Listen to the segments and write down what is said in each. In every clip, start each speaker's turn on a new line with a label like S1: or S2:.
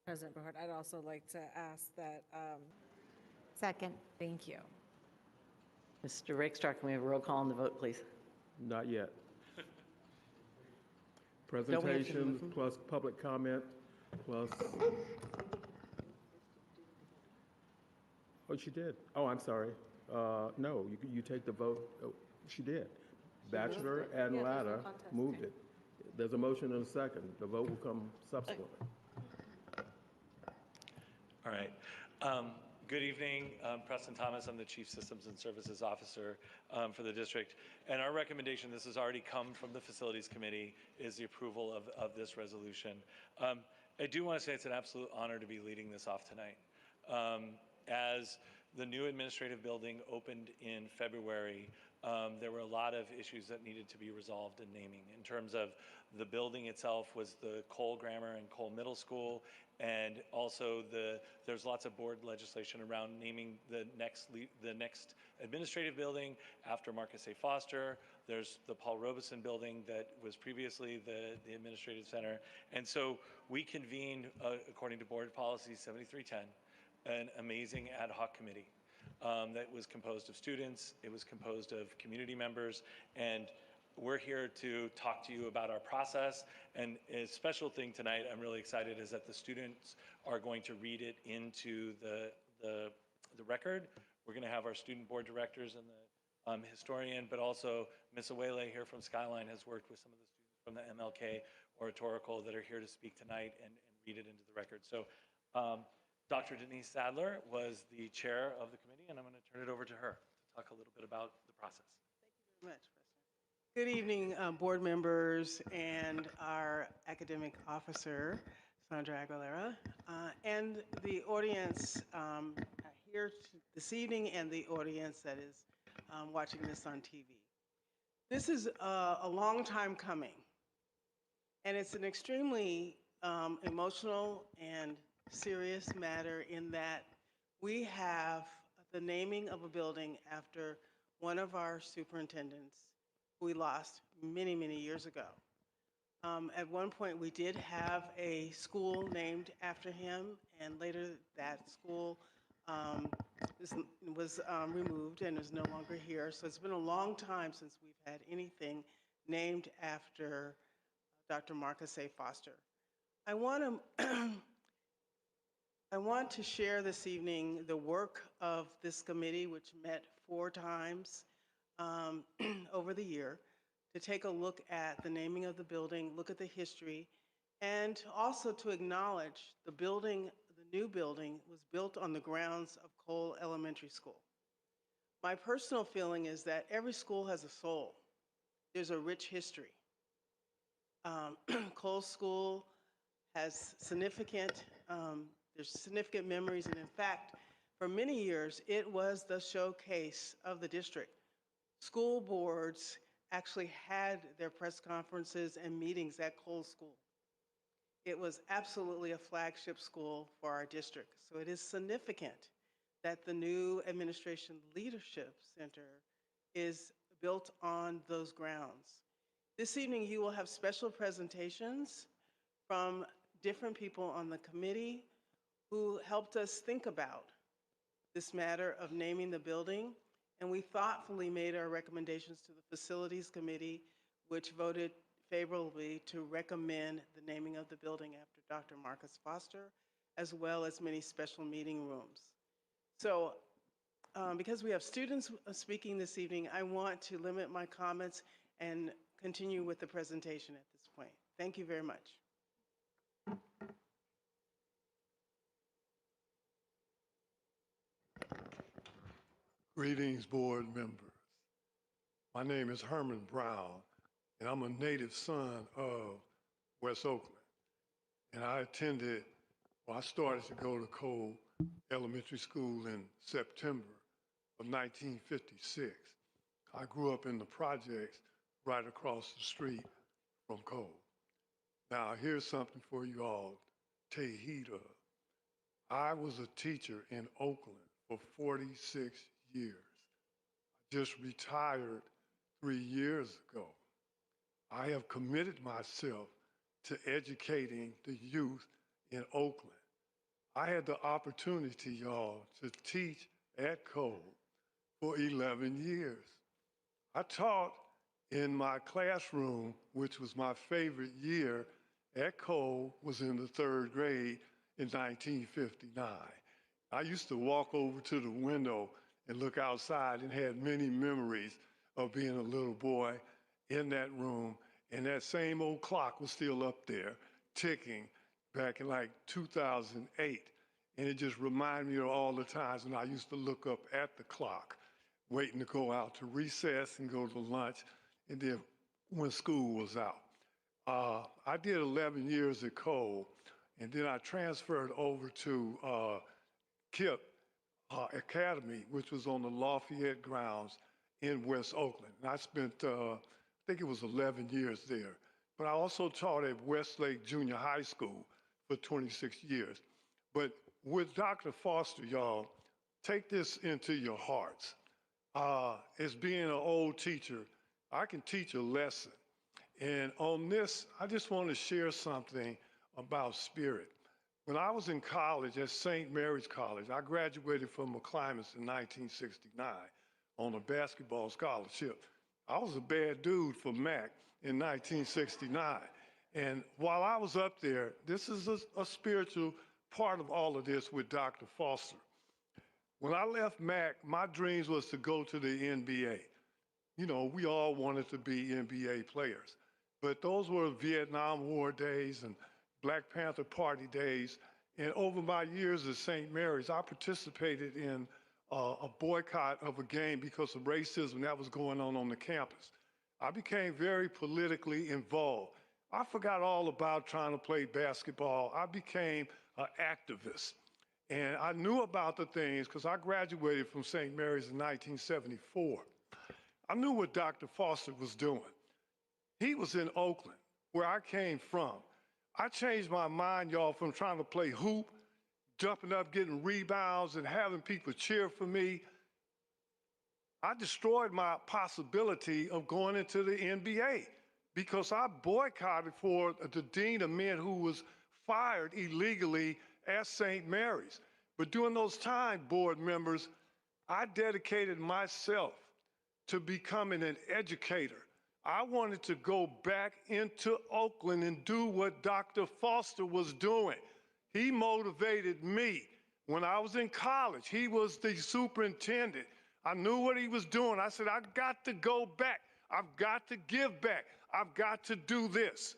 S1: President Behart, I'd also like to ask that,
S2: Second.
S1: thank you.
S3: Mr. Rakestraw, can we have a roll call on the vote, please?
S4: Not yet.
S3: Don't we have to
S4: Presentations
S3: move?
S4: plus public comment plus. Oh, she did. Oh, I'm sorry. No, you take the vote. Oh, she did. Bachelor and
S1: Yeah, there's no
S4: Latta
S1: contest.
S4: moved it. There's a motion and a second. The vote will come subsequently.
S5: All right. Good evening, Preston Thomas. I'm the Chief Systems and Services Officer for the district. And our recommendation, this has already come from the Facilities Committee, is the approval of this resolution. I do want to say it's an absolute honor to be leading this off tonight. As the new administrative building opened in February, there were a lot of issues that needed to be resolved in naming. In terms of the building itself was the Cole Grammar and Cole Middle School, and also there's lots of board legislation around naming the next administrative building after Marcus A. Foster. There's the Paul Robeson building that was previously the administrative center. And so we convened, according to board policy 7310, an amazing ad hoc committee that was composed of students, it was composed of community members, and we're here to talk to you about our process. And a special thing tonight, I'm really excited, is that the students are going to read it into the record. We're going to have our student board directors and the historian, but also Ms. Awele here from Skyline has worked with some of the students from the MLK Oratorical that are here to speak tonight and read it into the record. So Dr. Denise Sadler was the chair of the committee, and I'm going to turn it over to her to talk a little bit about the process.
S6: Thank you very much, President. Good evening, board members and our academic officer, Sandra Aguilera, and the audience here this evening and the audience that is watching this on TV. This is a long time coming, and it's an extremely emotional and serious matter in that we have the naming of a building after one of our superintendents who we lost many, many years ago. At one point, we did have a school named after him, and later that school was removed and is no longer here. So it's been a long time since we've had anything named after Dr. Marcus A. Foster. I want to share this evening the work of this committee, which met 4 times over the year, to take a look at the naming of the building, look at the history, and also to acknowledge the building, the new building, was built on the grounds of Cole Elementary School. My personal feeling is that every school has a soul. There's a rich history. Cole School has significant memories, and in fact, for many years, it was the showcase of the district. School boards actually had their press conferences and meetings at Cole School. It was absolutely a flagship school for our district. So it is significant that the new administration leadership center is built on those grounds. This evening, you will have special presentations from different people on the committee who helped us think about this matter of naming the building. And we thoughtfully made our recommendations to the Facilities Committee, which voted favorably to recommend the naming of the building after Dr. Marcus Foster, as well as many special meeting rooms. So because we have students speaking this evening, I want to limit my comments and continue with the presentation at this point. Thank you very much.
S7: Greetings, board members. My name is Herman Brown, and I'm a native son of West Oakland. And I started to go to Cole Elementary School in September of 1956. I grew up in the projects right across the street from Cole. Now, here's something for you all to take heed of. I was a teacher in Oakland for 46 years. I just retired 3 years ago. I have committed myself to educating the youth in Oakland I had the opportunity, y'all, to teach at Cole for 11 years. I taught in my classroom, which was my favorite year at Cole, was in the 3rd grade in 1959. I used to walk over to the window and look outside and had many memories of being a little boy in that room, and that same old clock was still up there ticking back in like 2008. And it just reminded me of all the times when I used to look up at the clock, waiting to go out to recess and go to lunch, and then when school was out. I did 11 years at Cole, and then I transferred over to KIPP Academy, which was on the Lafayette grounds in West Oakland. And I spent, I think it was 11 years there. But I also taught at Westlake Junior High School for 26 years. But with Dr. Foster, y'all, take this into your hearts. As being an old teacher, I can teach a lesson. And on this, I just want to share something about spirit. When I was in college at St. Mary's College, I graduated from McClymonds in 1969 on a basketball scholarship. I was a bad dude for Mac in 1969. And while I was up there, this is a spiritual part of all of this with Dr. Foster. When I left Mac, my dreams was to go to the NBA. You know, we all wanted to be NBA players. But those were Vietnam War days and Black Panther Party days. And over my years at St. Mary's, I participated in a boycott of a game because of racism that was going on the campus. I became very politically involved. I forgot all about trying to play basketball. I became an activist. And I knew about the things because I graduated from St. Mary's in 1974. I knew what Dr. Foster was doing. He was in Oakland, where I came from. I changed my mind, y'all, from trying to play hoop, jumping up, getting rebounds, and having people cheer for me. I destroyed my possibility of going into the NBA because I boycotted for the dean of men who was fired illegally at St. Mary's. But during those times, board members, I dedicated myself to becoming an educator. I wanted to go back into Oakland and do what Dr. Foster was doing. He motivated me. When I was in college, he was the superintendent. I knew what he was doing. I said, I've got to go back. I've got to give back. I've got to do this.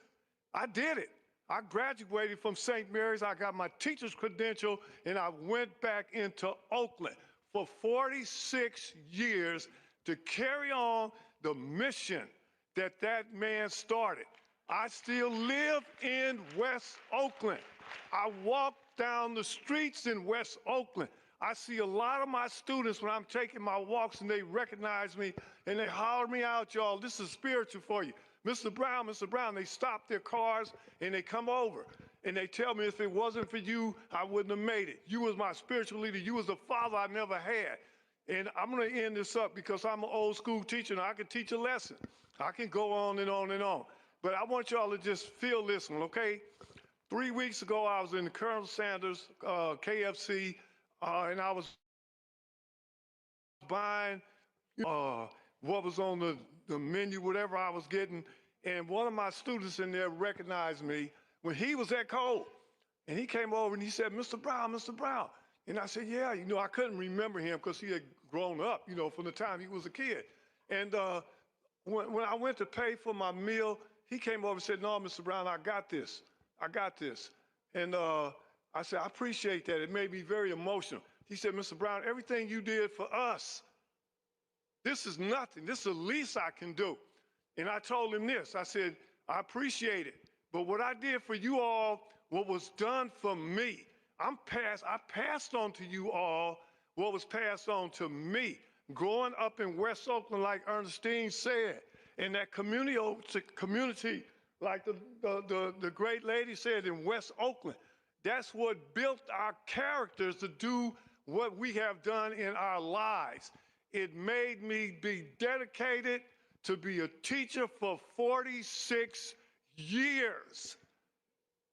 S7: I did it. I graduated from St. Mary's. I got my teacher's credential, and I went back into Oakland for 46 years to carry on the mission that man started. I still live in West Oakland. I walk down the streets in West Oakland. I see a lot of my students when I'm taking my walks and they recognize me and they holler me out, y'all, this is spiritual for you. Mr. Brown, they stop their cars and they come over and they tell me if it wasn't for you, I wouldn't have made it. You was my spiritual leader. You was the father I never had. And I'm gonna end this up because I'm an old school teacher and I can teach a lesson. I can go on and on and on. But I want y'all to just feel this one, okay? 3 weeks ago, I was in the Colonel Sanders KFC, and I was buying what was on the menu, whatever I was getting, and one of my students in there recognized me when he was at Cole. And he came over and he said, Mr. Brown, Mr. Brown. And I said, yeah, you know, I couldn't remember him because he had grown up, you know, from the time he was a kid. And when I went to pay for my meal, he came over and said, no, Mr. Brown, I got this. I got this. And I said, I appreciate that. It made me very emotional. He said, Mr. Brown, everything you did for us, this is nothing. This is the least I can do. And I told him this. I said, I appreciate it. But what I did for you all, what was done for me, I passed on to you all what was passed on to me. Growing up in West Oakland, like Ernestine said, in that community, like the great lady said in West Oakland, that's what built our characters to do what we have done in our lives. It made me be dedicated to be a teacher for 46 years.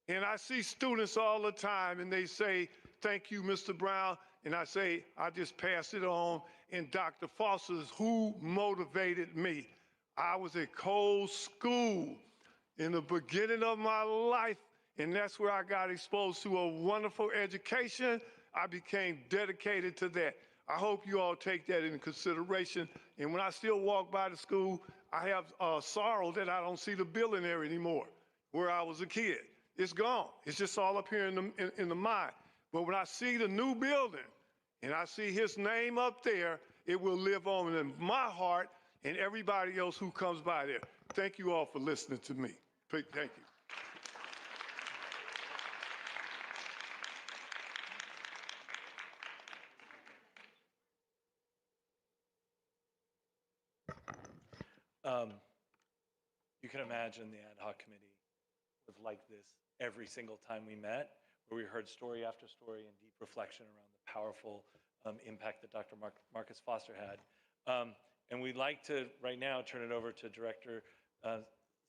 S7: And I see students all the time and they say, thank you, Mr. Brown, and I say I just pass it on. And Dr. Foster's who motivated me. I was at Cole School in the beginning of my life, and that's where I got exposed to a wonderful education. I became dedicated to that. I hope you all take that into consideration. And when I still walk by the school, I have sorrow that I don't see the building there anymore where I was a kid. It's gone. It's just all up here in the mind. But when I see the new building and I see his name up there, it will live on in my heart and everybody else who comes by there. Thank you all for listening to me. Thank you.
S5: You can imagine the ad hoc committee was like this every single time we met, where we heard story after story and deep reflection around the powerful impact that Dr. Marcus Foster had. And we'd like to, right now, turn it over to Director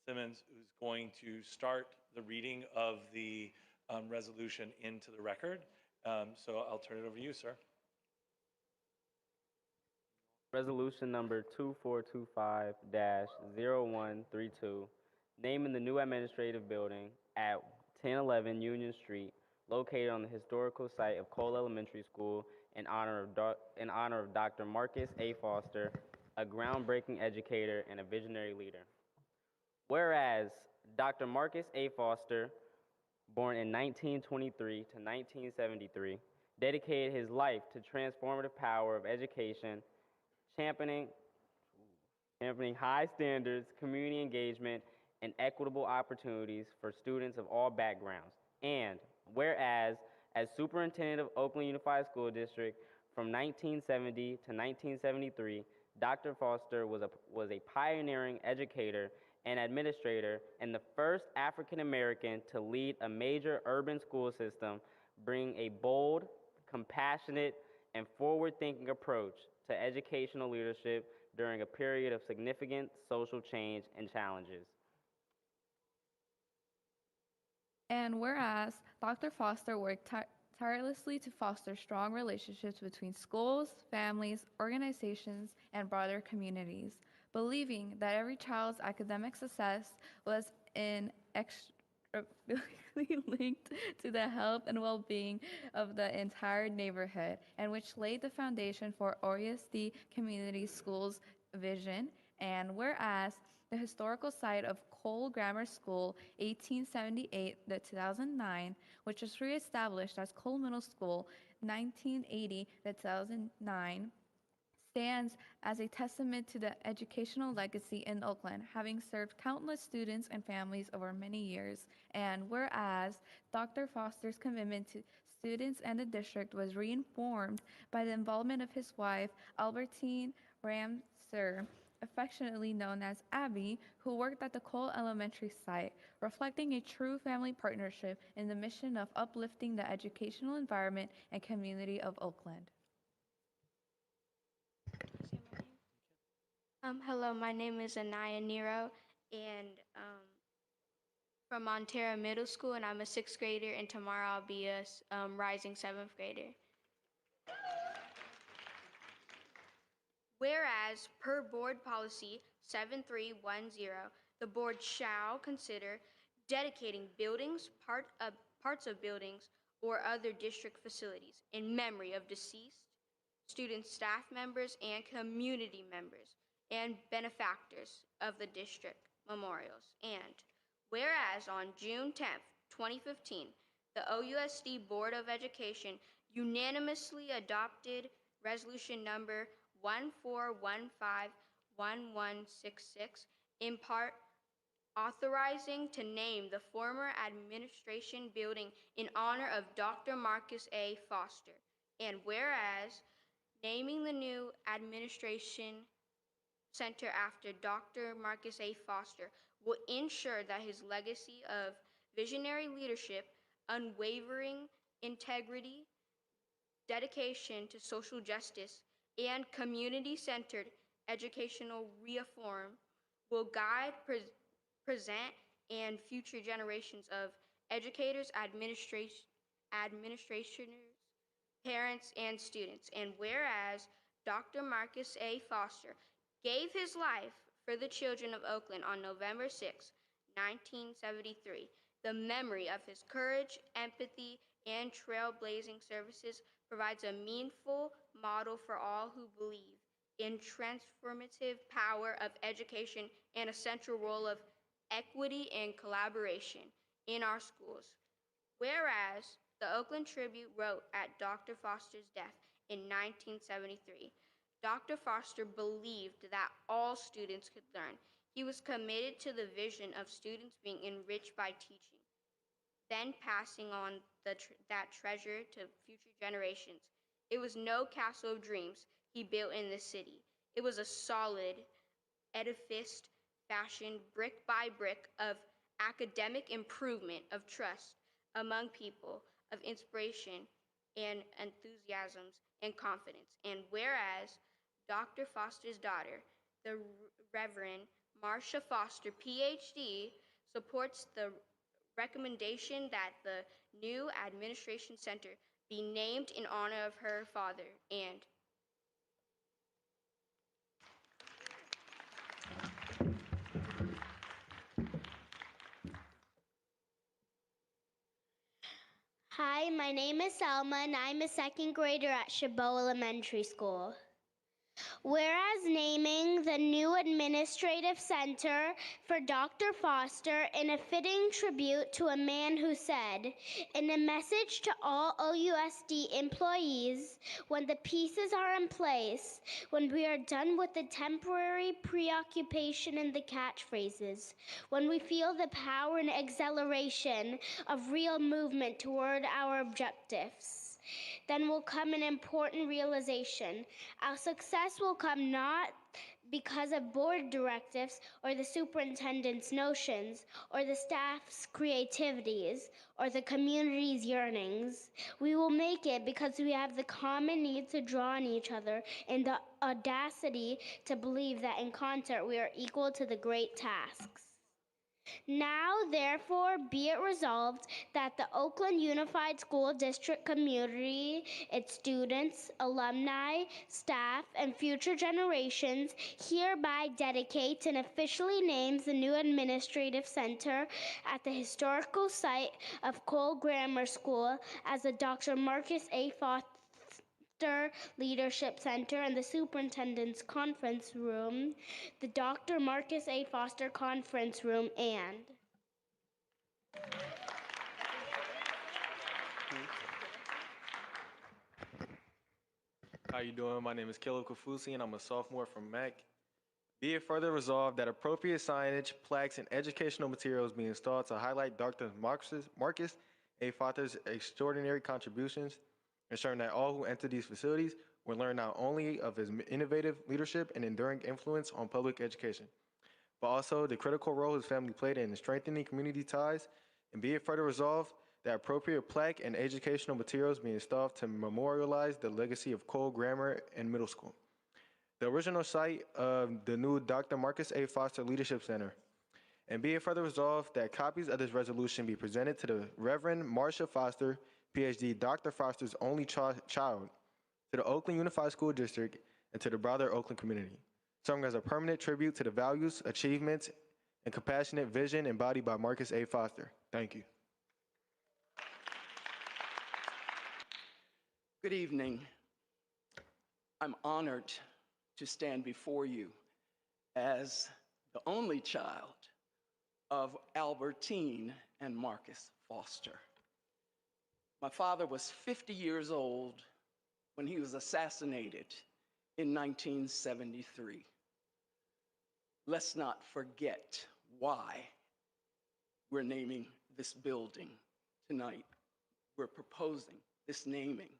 S5: Simmons, who's going to start the reading of the resolution into the record. So I'll turn it over to you, sir.
S8: Resolution number 2425-0132, naming the new administrative building at 1011 Union Street, located on the historical site of Cole Elementary School in honor of Dr. Marcus A. Foster, a groundbreaking educator and a visionary leader. Whereas Dr. Marcus A. Foster, born in 1923 to 1973, dedicated his life to transformative power of education, championing high standards, community engagement, and equitable opportunities for students of all backgrounds. And whereas, as superintendent of Oakland Unified School District from 1970 to 1973, Dr. Foster was a pioneering educator and administrator and the first African American to lead a major urban school system, bringing a bold, compassionate, and forward-thinking approach to educational leadership during a period of significant social change and challenges.
S9: And whereas Dr. Foster worked tirelessly to foster strong relationships between schools, families, organizations, and broader communities, believing that every child's academic success was inextricably linked to the health and well-being of the entire neighborhood, and which laid the foundation for OUSD Community Schools vision. And whereas the historical site of Cole Grammar School, 1878 to 2009, which was reestablished as Cole Middle School, 1980 to 2009, stands as a testament to the educational legacy in Oakland, having served countless students and families over many years. And whereas Dr. Foster's commitment to students and the district was reinforced by the involvement of his wife, Albertine Ramser, affectionately known as Abby, who worked at the Cole Elementary site, reflecting a true family partnership in the mission of uplifting the educational environment and community of Oakland.
S10: Hello, my name is Anaya Nero, and from Montero Middle School, and I'm a 6th grader, and tomorrow I'll be a rising 7th grader. Whereas, per Board Policy 7310, the Board shall consider dedicating buildings, parts of buildings, or other district facilities in memory of deceased student staff members and community members and benefactors of the district memorials. And whereas on June 10th, 2015, the OUSD Board of Education unanimously adopted resolution number 14151166, in part authorizing to name the former administration building in honor of Dr. Marcus A. Foster. And whereas naming the new administration center after Dr. Marcus A. Foster will ensure that his legacy of visionary leadership, unwavering integrity, dedication to social justice, and community-centered educational reform will guide present and future generations of educators, administrators, parents, and students. And whereas Dr. Marcus A. Foster gave his life for the children of Oakland on November 6, 1973, the memory of his courage, empathy, and trailblazing services provides a meaningful model for all who believe in transformative power of education and a central role of equity and collaboration in our schools. Whereas the Oakland Tribune wrote at Dr. Foster's death in 1973, Dr. Foster believed that all students could learn. He was committed to the vision of students being enriched by teaching, then passing on that treasure to future generations. It was no castle of dreams he built in the city. It was a solid edifice fashioned brick by brick of academic improvement, of trust among people, of inspiration and enthusiasms and confidence. And whereas Dr. Foster's daughter, the Reverend Marcia Foster, PhD, supports the recommendation that the new administration center be named in honor of her father. And
S11: hi, my name is Selma, and I'm a second grader at Chabot Elementary School. Whereas naming the new administrative center for Dr. Foster in a fitting tribute to a man who said, in a message to all OUSD employees, when the pieces are in place, when we are done with the temporary preoccupation and the catchphrases, when we feel the power and exhilaration of real movement toward our objectives, then will come an important realization. Our success will come not because of board directives or the superintendent's notions or the staff's creativities or the community's yearnings. We will make it because we have the common need to draw on each other and the audacity to believe that in concert we are equal to the great tasks. Now, therefore, be it resolved that the Oakland Unified School District community, its students, alumni, staff, and future generations hereby dedicates and officially names the new administrative center at the historical site of Cole Grammar School as the Dr. Marcus A. Foster Leadership Center and the Superintendent's Conference Room, the Dr. Marcus A. Foster Conference Room, and
S12: How you doing? My name is Caleb Kafusi, and I'm a sophomore from MEC. Be it further resolved that appropriate signage, plaques, and educational materials be installed to highlight Dr. Marcus A. Foster's extraordinary contributions, ensuring that all who enter these facilities will learn not only of his innovative leadership and enduring influence on public education, but also the critical role his family played in strengthening community ties. And be it further resolved that appropriate plaque and educational materials be installed to memorialize the legacy of Cole Grammar and Middle School, the original site of the new Dr. Marcus A. Foster Leadership Center. And be it further resolved that copies of this resolution be presented to the Reverend Marcia Foster, PhD, Dr. Foster's only child, to the Oakland Unified School District, and to the broader Oakland community, serving as a permanent tribute to the values, achievements, and compassionate vision embodied by Marcus A. Foster. Thank you.
S13: Good evening. I'm honored to stand before you as the only child of Albertine and Marcus Foster. My father was 50 years old when he was assassinated in 1973. Let's not forget why we're naming this building tonight. We're proposing this naming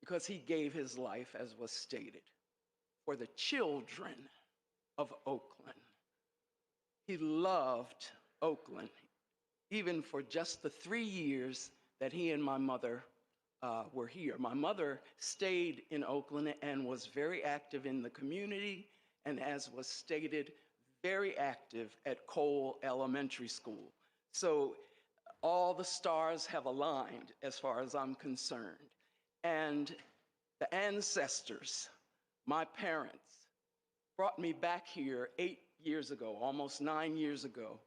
S13: because he gave his life, as was stated, for the children of Oakland. He loved Oakland, even for just the 3 years that he and my mother were here. My mother stayed in Oakland and was very active in the community, and as was stated, very active at Cole Elementary School. So all the stars have aligned as far as I'm concerned. And the ancestors, my parents, brought me back here 8 years ago, almost 9 years ago.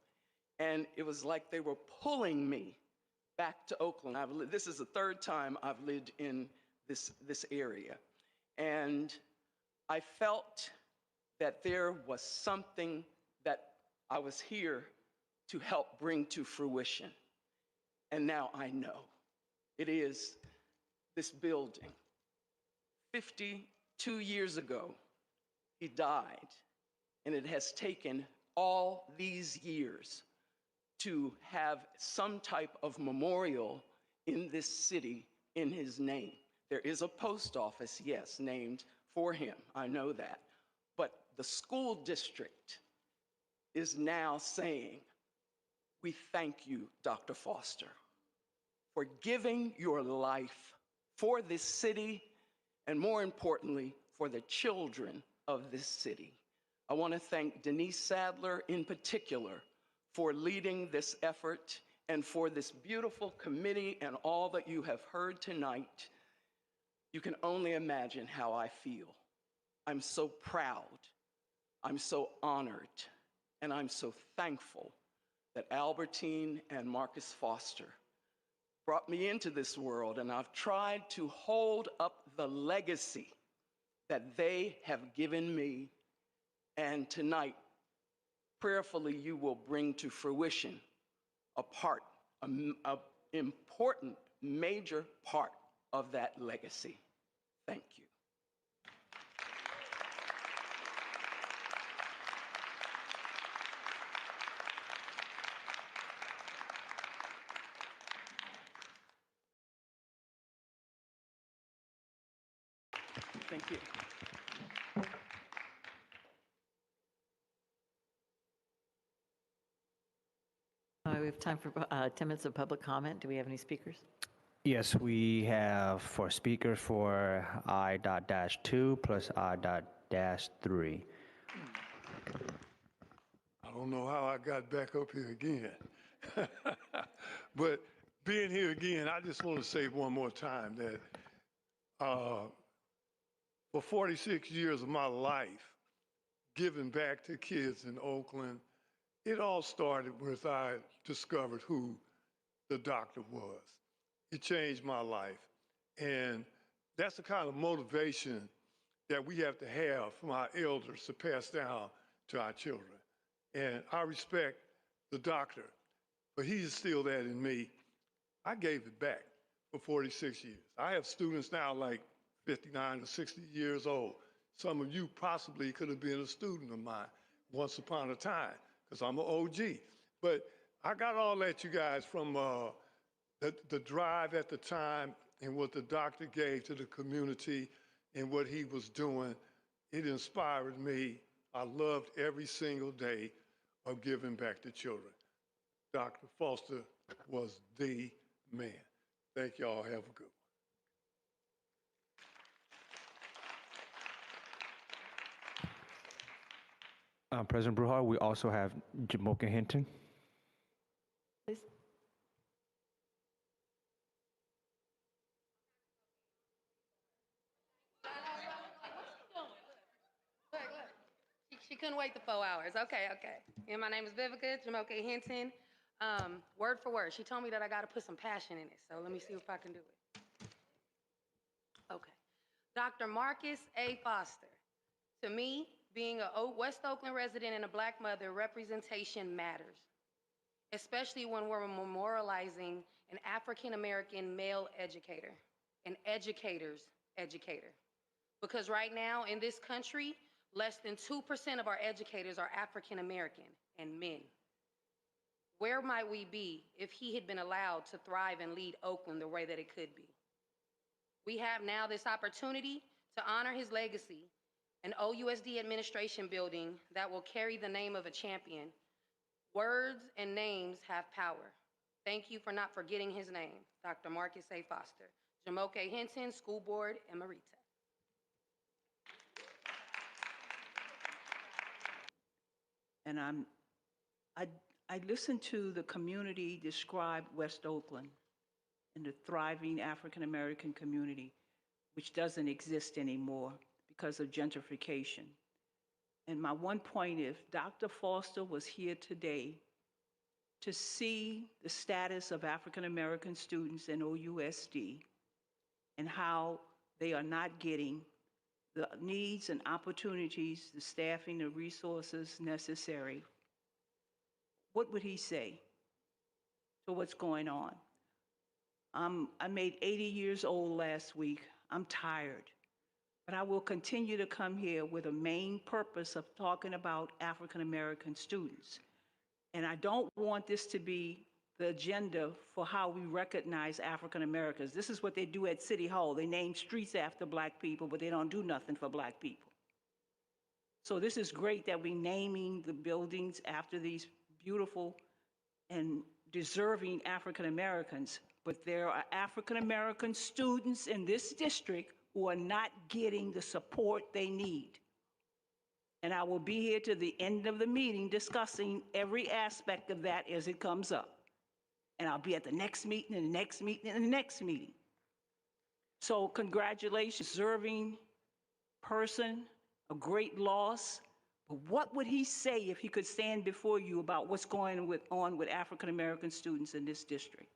S13: And it was like they were pulling me back to Oakland. This is the third time I've lived in this area. And I felt that there was something that I was here to help bring to fruition. And now I know. It is this building. 52 years ago, he died, and it has taken all these years to have some type of memorial in this city in his name. There is a post office, yes, named for him, I know that. But the school district is now saying, we thank you, Dr. Foster, for giving your life for this city, and more importantly, for the children of this city. I want to thank Denise Sadler in particular for leading this effort and for this beautiful committee and all that you have heard tonight. You can only imagine how I feel. I'm so proud, I'm so honored, and I'm so thankful that Albertine and Marcus Foster brought me into this world, and I've tried to hold up the legacy that they have given me. And tonight, prayerfully, you will bring to fruition an important, major part of that legacy. Thank you. Thank you.
S3: We have time for 10 minutes of public comment. Do we have any speakers?
S14: Yes, we have for speakers for I.-2 plus I.-3.
S7: I don't know how I got back up here again. But being here again, I just want to say one more time that for 46 years of my life, giving back to kids in Oakland, it all started with I discovered who the doctor was. It changed my life. And that's the kind of motivation that we have to have from our elders to pass down to our children. And I respect the doctor, but he instilled that in me. I gave it back for 46 years. I have students now like 59 to 60 years old. Some of you possibly could have been a student of mine once upon a time, because I'm an OG. But I got all that, you guys, from the drive at the time and what the doctor gave to the community and what he was doing. It inspired me. I loved every single day of giving back to children. Dr. Foster was the man. Thank y'all. Have a good one.
S14: President Bruhar, we also have Jamoka Hinton.
S3: Please.
S15: She couldn't wait the 4 hours. Okay. And my name is Vivica Jamoka Hinton. Word for word, she told me that I got to put some passion in it. So let me see if I can do it. Okay. Dr. Marcus A. Foster. To me, being a West Oakland resident and a Black mother, representation matters, especially when we're memorializing an African-American male educator, an educator's educator. Because right now in this country, less than 2% of our educators are African-American and men. Where might we be if he had been allowed to thrive and lead Oakland the way that it could be? We have now this opportunity to honor his legacy, an OUSD administration building that will carry the name of a champion. Words and names have power. Thank you for not forgetting his name, Dr. Marcus A. Foster. Jamoka Hinton, School Board Emerita.
S16: And I listened to the community describe West Oakland and the thriving African-American community. which doesn't exist anymore because of gentrification. And my one point, if Dr. Foster was here today to see the status of African American students in OUSD and how they are not getting the needs and opportunities, the staffing, the resources necessary, what would he say to what's going on? I made 80 years old last week. I'm tired. But I will continue to come here with a main purpose of talking about African American students. And I don't want this to be the agenda for how we recognize African Americans. This is what they do at City Hall. They name streets after Black people, but they don't do nothing for Black people. So this is great that we're naming the buildings after these beautiful and deserving African Americans, but there are African American students in this district who are not getting the support they need. And I will be here to the end of the meeting discussing every aspect of that as it comes up. And I'll be at the next meeting and the next meeting and the next meeting. So congratulations, deserving person, a great loss. But what would he say if he could stand before you about what's going on with African American students in this district?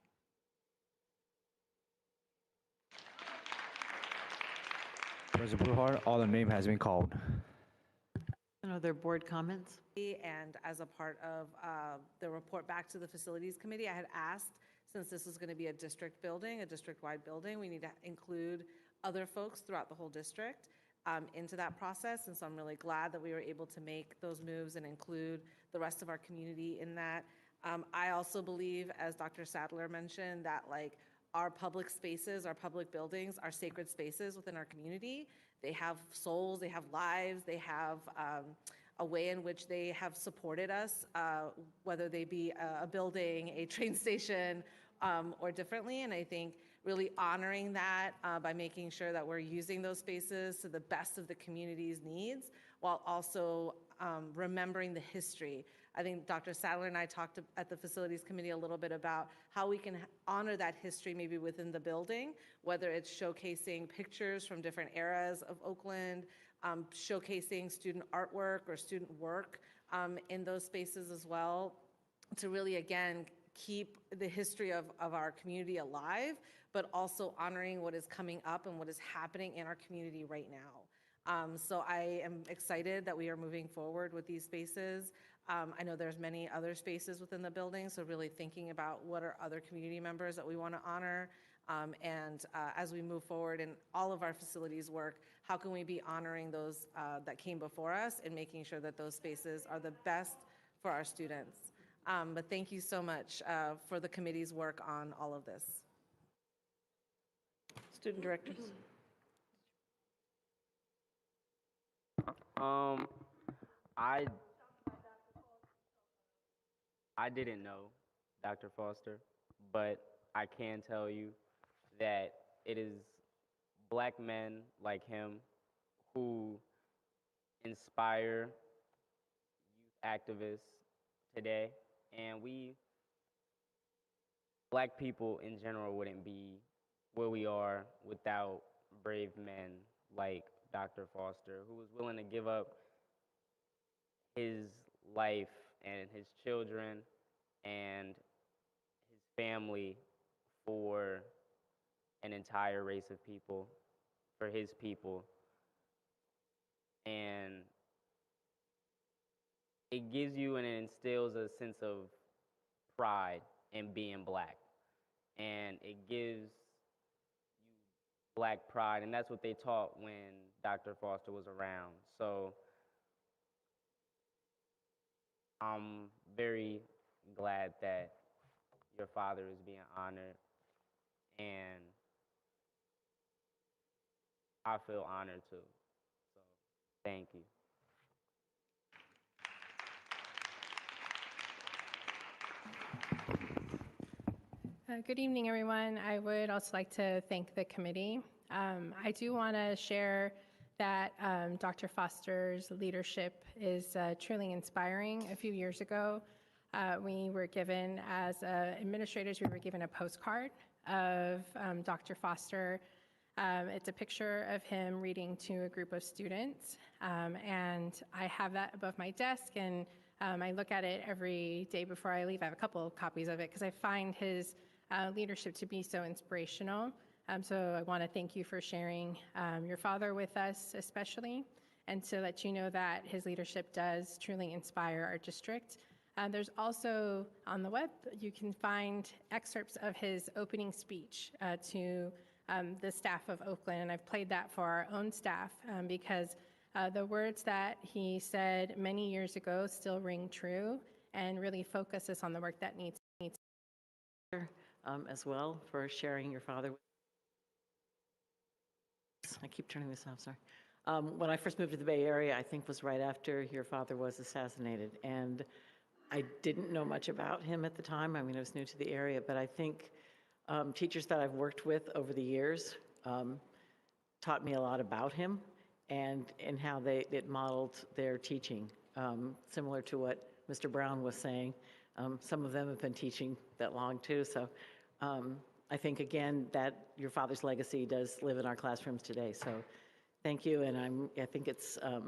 S14: President Bluhart, all the name has been called.
S3: And other board comments?
S1: And as a part of the report back to the Facilities Committee, I had asked, since this is going to be a district building, a district-wide building, we need to include other folks throughout the whole district into that process. And so I'm really glad that we were able to make those moves and include the rest of our community in that. I also believe, as Dr. Sadler mentioned, that like our public spaces, our public buildings are sacred spaces within our community. They have souls, they have lives, they have a way in which they have supported us, whether they be a building, a train station, or differently. And I think really honoring that by making sure that we're using those spaces to the best of the community's needs, while also remembering the history. I think Dr. Sadler and I talked at the Facilities Committee a little bit about how we can honor that history maybe within the building, whether it's showcasing pictures from different eras of Oakland, showcasing student artwork or student work in those spaces as well, to really, again, keep the history of our community alive, but also honoring what is coming up and what is happening in our community right now. So I am excited that we are moving forward with these spaces. I know there's many other spaces within the building, so really thinking about what are other community members that we want to honor. And as we move forward in all of our facilities work, how can we be honoring those that came before us and making sure that those spaces are the best for our students. But thank you so much for the committee's work on all of this.
S3: Student directors.
S8: I didn't know Dr. Foster, but I can tell you that it is Black men like him who inspire youth activists today, and we, Black people in general, wouldn't be where we are without brave men like Dr. Foster, who was willing to give up his life and his children and his family for an entire race of people, for his people. And it gives you and it instills a sense of pride in being Black. And it gives you Black pride, and that's what they taught when Dr. Foster was around. So I'm very glad that your father is being honored, and I feel honored too. So thank you.
S17: Good evening, everyone. I would also like to thank the committee. I do want to share that Dr. Foster's leadership is truly inspiring. A few years ago, we were given, as administrators, we were given a postcard of Dr. Foster It's a picture of him reading to a group of students, and I have that above my desk, and I look at it every day before I leave. I have a couple of copies of it because I find his leadership to be so inspirational. So I want to thank you for sharing your father with us, especially, and to let you know that his leadership does truly inspire our district. There's also on the web, you can find excerpts of his opening speech to the staff of Oakland, and I've played that for our own staff because the words that he said many years ago still ring true and really focus us on the work that needs.
S3: As well for sharing your father. I keep turning this off, sorry. When I first moved to the Bay Area, I think was right after your father was assassinated, and I didn't know much about him at the time. I mean, I was new to the area, but I think teachers that I've worked with over the years taught me a lot about him and how it modeled their teaching, similar to what Mr. Brown was saying. Some of them have been teaching that long too, so I think, again, that your father's legacy does live in our classrooms today. So thank you, and I think it's a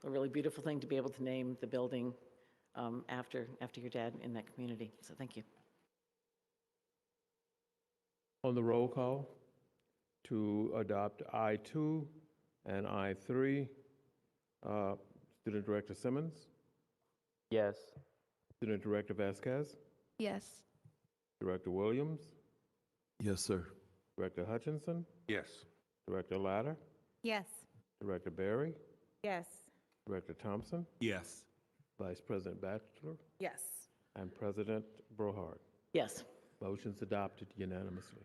S3: really beautiful thing to be able to name the building after your dad in that community. So thank you.
S4: On the roll call to adopt I-2 and I-3, Student Director Simmons,
S8: Yes.
S4: Student Director Vasquez,
S9: Yes.
S4: Director Williams,
S18: Yes, sir.
S4: Director Hutchinson,
S18: Yes.
S4: Director Latter,
S2: Yes.
S4: Director Barry,
S2: Yes.
S4: Director Thompson,
S18: Yes.
S4: Vice President Batchelor,
S1: Yes.
S4: and President Brohart.
S3: Yes.
S4: Motion's adopted unanimously.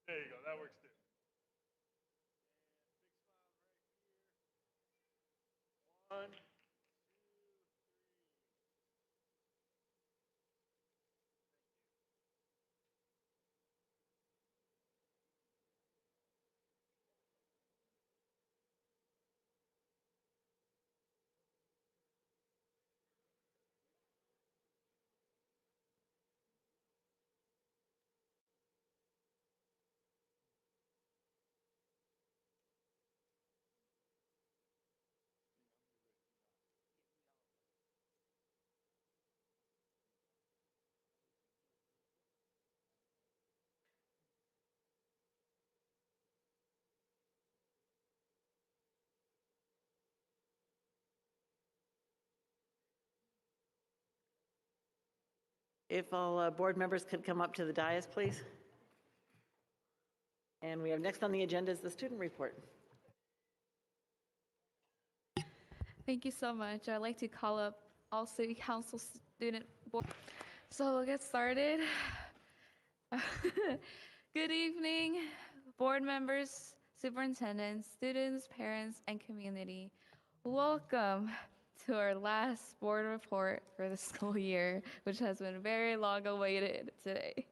S12: There you go. That works too. One.
S3: If all board members could come up to the dais, please. And we have next on the agenda is the student report.
S9: Thank you so much. I'd like to call up all City Council student board. So we'll get started. Good evening, board members, superintendents, students, parents, and community. Welcome to our last board report for the school year, which has been very long awaited today.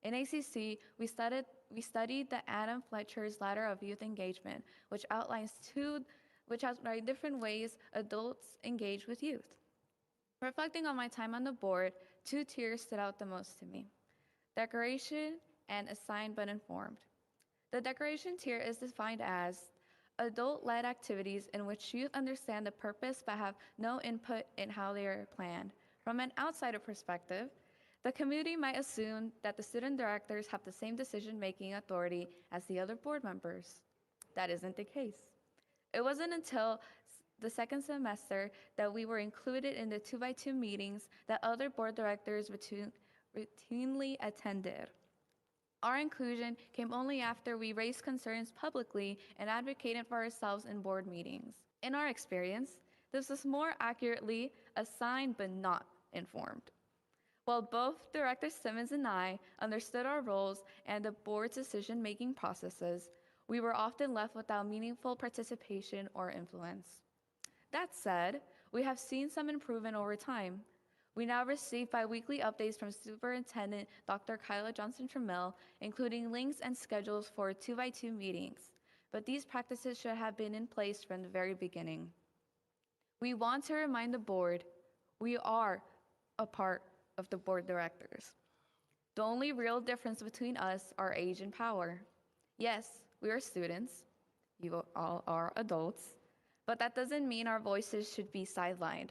S9: In ACC, we studied the Adam Fletcher's Ladder of Youth Engagement, which outlines different ways adults engage with youth. Reflecting on my time on the board, two tiers stood out the most to me: decoration and assigned but informed. The decoration tier is defined as adult-led activities in which youth understand the purpose but have no input in how they are planned. From an outsider perspective, the community might assume that the student directors have the same decision-making authority as the other board members. That isn't the case. It wasn't until the second semester that we were included in the 2x2 meetings that other board directors routinely attended. Our inclusion came only after we raised concerns publicly and advocated for ourselves in board meetings. In our experience, this was more accurately assigned but not informed. While both Director Simmons and I understood our roles and the board's decision-making processes, we were often left without meaningful participation or influence. That said, we have seen some improvement over time. We now receive biweekly updates from Superintendent Dr. Kyla Johnson-Trammell, including links and schedules for 2x2 meetings. But these practices should have been in place from the very beginning. We want to remind the board we are a part of the board directors. The only real difference between us are age and power. Yes, we are students. You all are adults. But that doesn't mean our voices should be sidelined.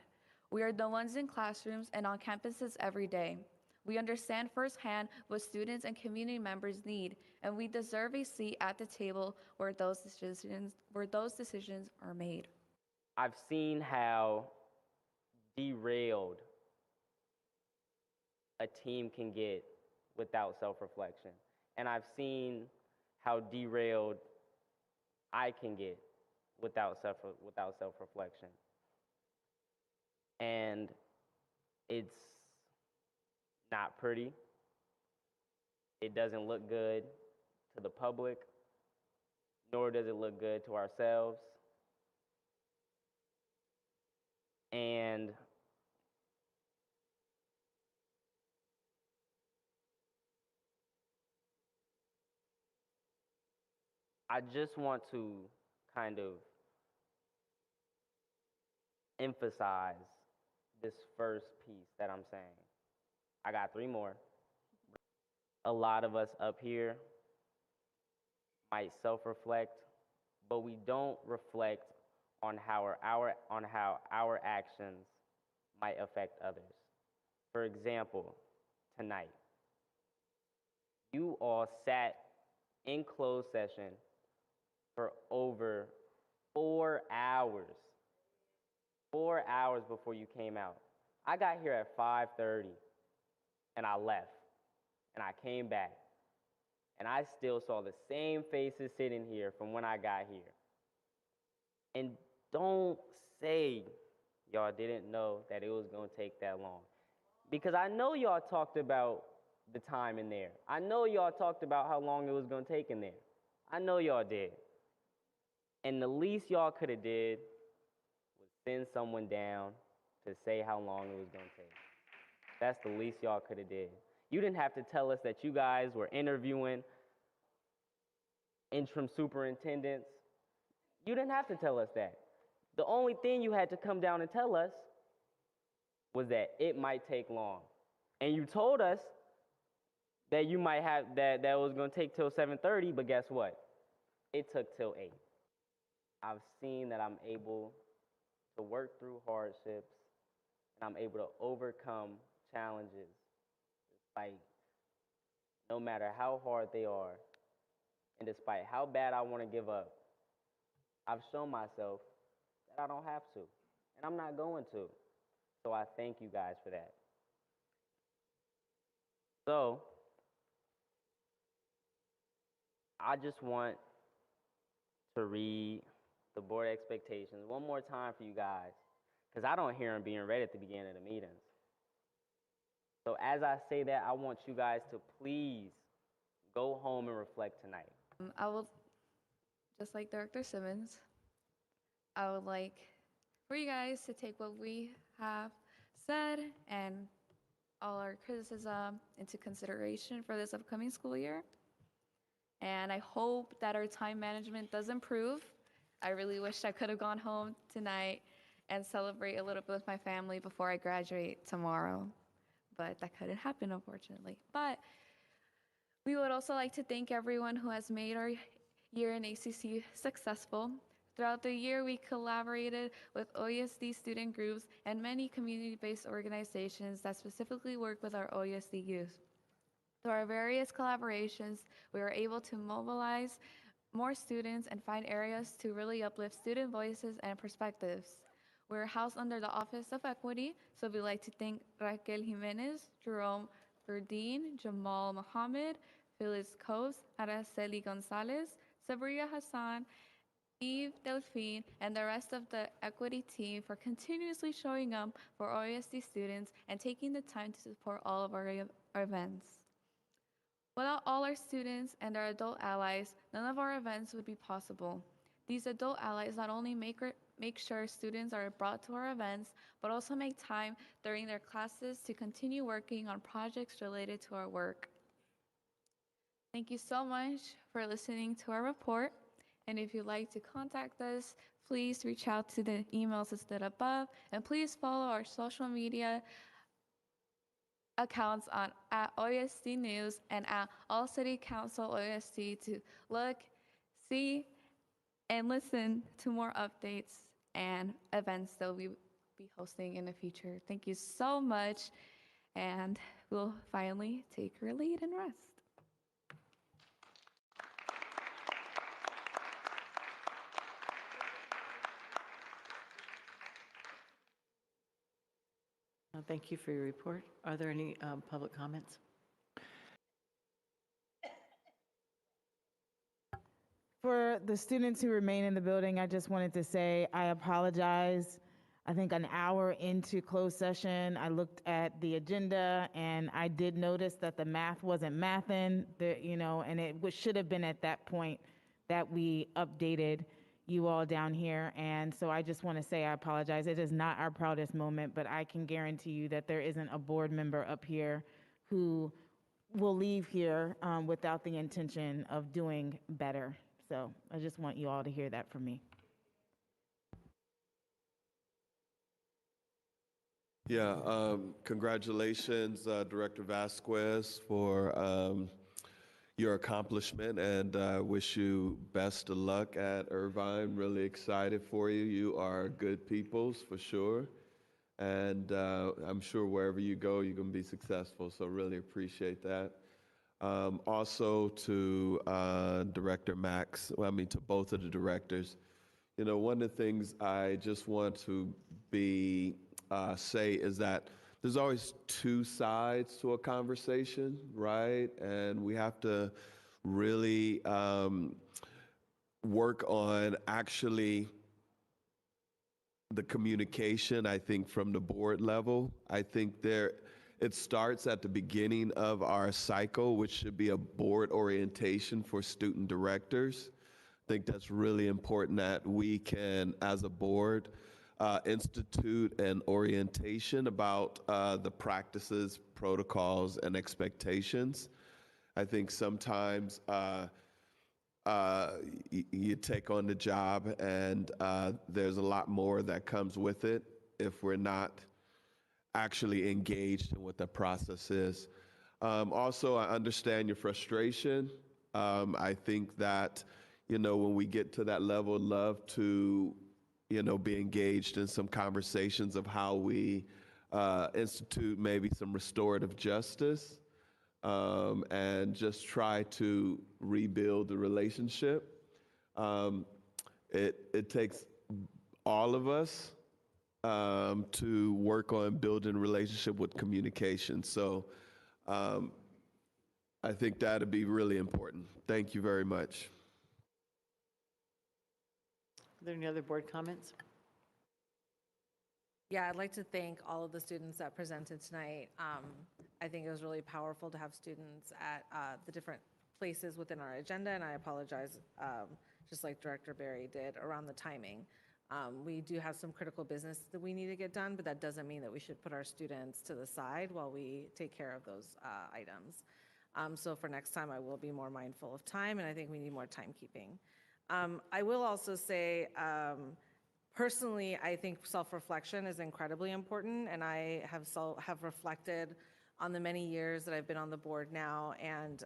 S9: We are the ones in classrooms and on campuses every day. We understand firsthand what students and community members need, and we deserve a seat at the table where those decisions are made.
S8: I've seen how derailed a team can get without self-reflection. And I've seen how derailed I can get without self-reflection. And it's not pretty. It doesn't look good to the public, nor does it look good to ourselves. And I just want to kind of emphasize this first piece that I'm saying. I got 3 more. A lot of us up here might self-reflect, but we don't reflect on how our actions might affect others. For example, tonight, you all sat in closed session for over 4 hours. 4 hours before you came out. I got here at 5:30 and I left and I came back and I still saw the same faces sitting here from when I got here. And don't say y'all didn't know that it was going to take that long. Because I know y'all talked about the time in there. I know y'all talked about how long it was going to take in there. I know y'all did. And the least y'all could have did was send someone down to say how long it was going to take. That's the least y'all could have did. You didn't have to tell us that you guys were interviewing interim superintendents. You didn't have to tell us that. The only thing you had to come down and tell us was that it might take long. And you told us that you might have that was going to take till 7:30, but guess what? It took till 8. I've seen that I'm able to work through hardships and I'm able to overcome challenges despite no matter how hard they are and despite how bad I want to give up. I've shown myself that I don't have to, and I'm not going to. So I thank you guys for that. So I just want to read the board expectations one more time for you guys, because I don't hear them being read at the beginning of the meetings. So as I say that, I want you guys to please go home and reflect tonight.
S9: I will, just like Director Simmons, I would like for you guys to take what we have said and all our criticism into consideration for this upcoming school year. And I hope that our time management does improve. I really wish I could have gone home tonight and celebrate a little bit with my family before I graduate tomorrow. But that couldn't happen, unfortunately. But we would also like to thank everyone who has made our year in ACC successful. Throughout the year, we collaborated with OUSD student groups and many community-based organizations that specifically work with our OUSD youth. Through our various collaborations, we were able to mobilize more students and find areas to really uplift student voices and perspectives. We're housed under the Office of Equity, so we'd like to thank Raquel Jimenez, Jerome Verdeen, Jamal Mohammed, Phyllis Coase, Araceli Gonzalez, Sabria Hassan, Eve Delphine, and the rest of the equity team for continuously showing up for OUSD students and taking the time to support all of our events. Without all our students and our adult allies, none of our events would be possible. These adult allies not only make make sure students are brought to our events, but also make time during their classes to continue working on projects related to our work. Thank you so much for listening to our report. And if you'd like to contact us, please reach out to the emails listed above. And please follow our social media accounts on at OUSD News and at All City Council OUSD to look, see, and listen to more updates and events that we'll be hosting in the future. Thank you so much. And we'll finally take our lead and rest.
S3: Thank you for your report. Are there any public comments?
S18: For the students who remain in the building, I just wanted to say I apologize. I think an hour into closed session, I looked at the agenda and I did notice that the math wasn't mathing, and it should have been at that point that we updated you all down here. And so I just want to say I apologize. It is not our proudest moment, but I can guarantee you that there isn't a board member up here who will leave here without the intention of doing better. So I just want you all to hear that from me.
S19: Yeah, congratulations, Director Vasquez, for your accomplishment, and wish you best of luck at Irvine. Really excited for you. You are good peoples for sure, and I'm sure wherever you go, you're going to be successful. So really appreciate that. Also to Director Max, to both of the directors. One of the things I just want to say is that there's always two sides to a conversation, right? And we have to really work on actually the communication, I think, from the board level. I think it starts at the beginning of our cycle, which should be a board orientation for student directors. I think that's really important that we can, as a board, institute an orientation about the practices, protocols, and expectations. I think sometimes you take on the job and there's a lot more that comes with it if we're not actually engaged in what the process is. Also, I understand your frustration. I think that, when we get to that level, I'd love to be engaged in some conversations of how we institute maybe some restorative justice and just try to rebuild the relationship. It takes all of us to work on building a relationship with communication. So I think that'd be really important. Thank you very much.
S3: Are there any other board comments?
S1: Yeah, I'd like to thank all of the students that presented tonight. I think it was really powerful to have students at the different places within our agenda, and I apologize, just like Director Berry did, around the timing. We do have some critical business that we need to get done, but that doesn't mean that we should put our students to the side while we take care of those items. So for next time, I will be more mindful of time, and I think we need more timekeeping. I will also say, personally, I think self-reflection is incredibly important, and I have reflected on the many years that I've been on the board now, and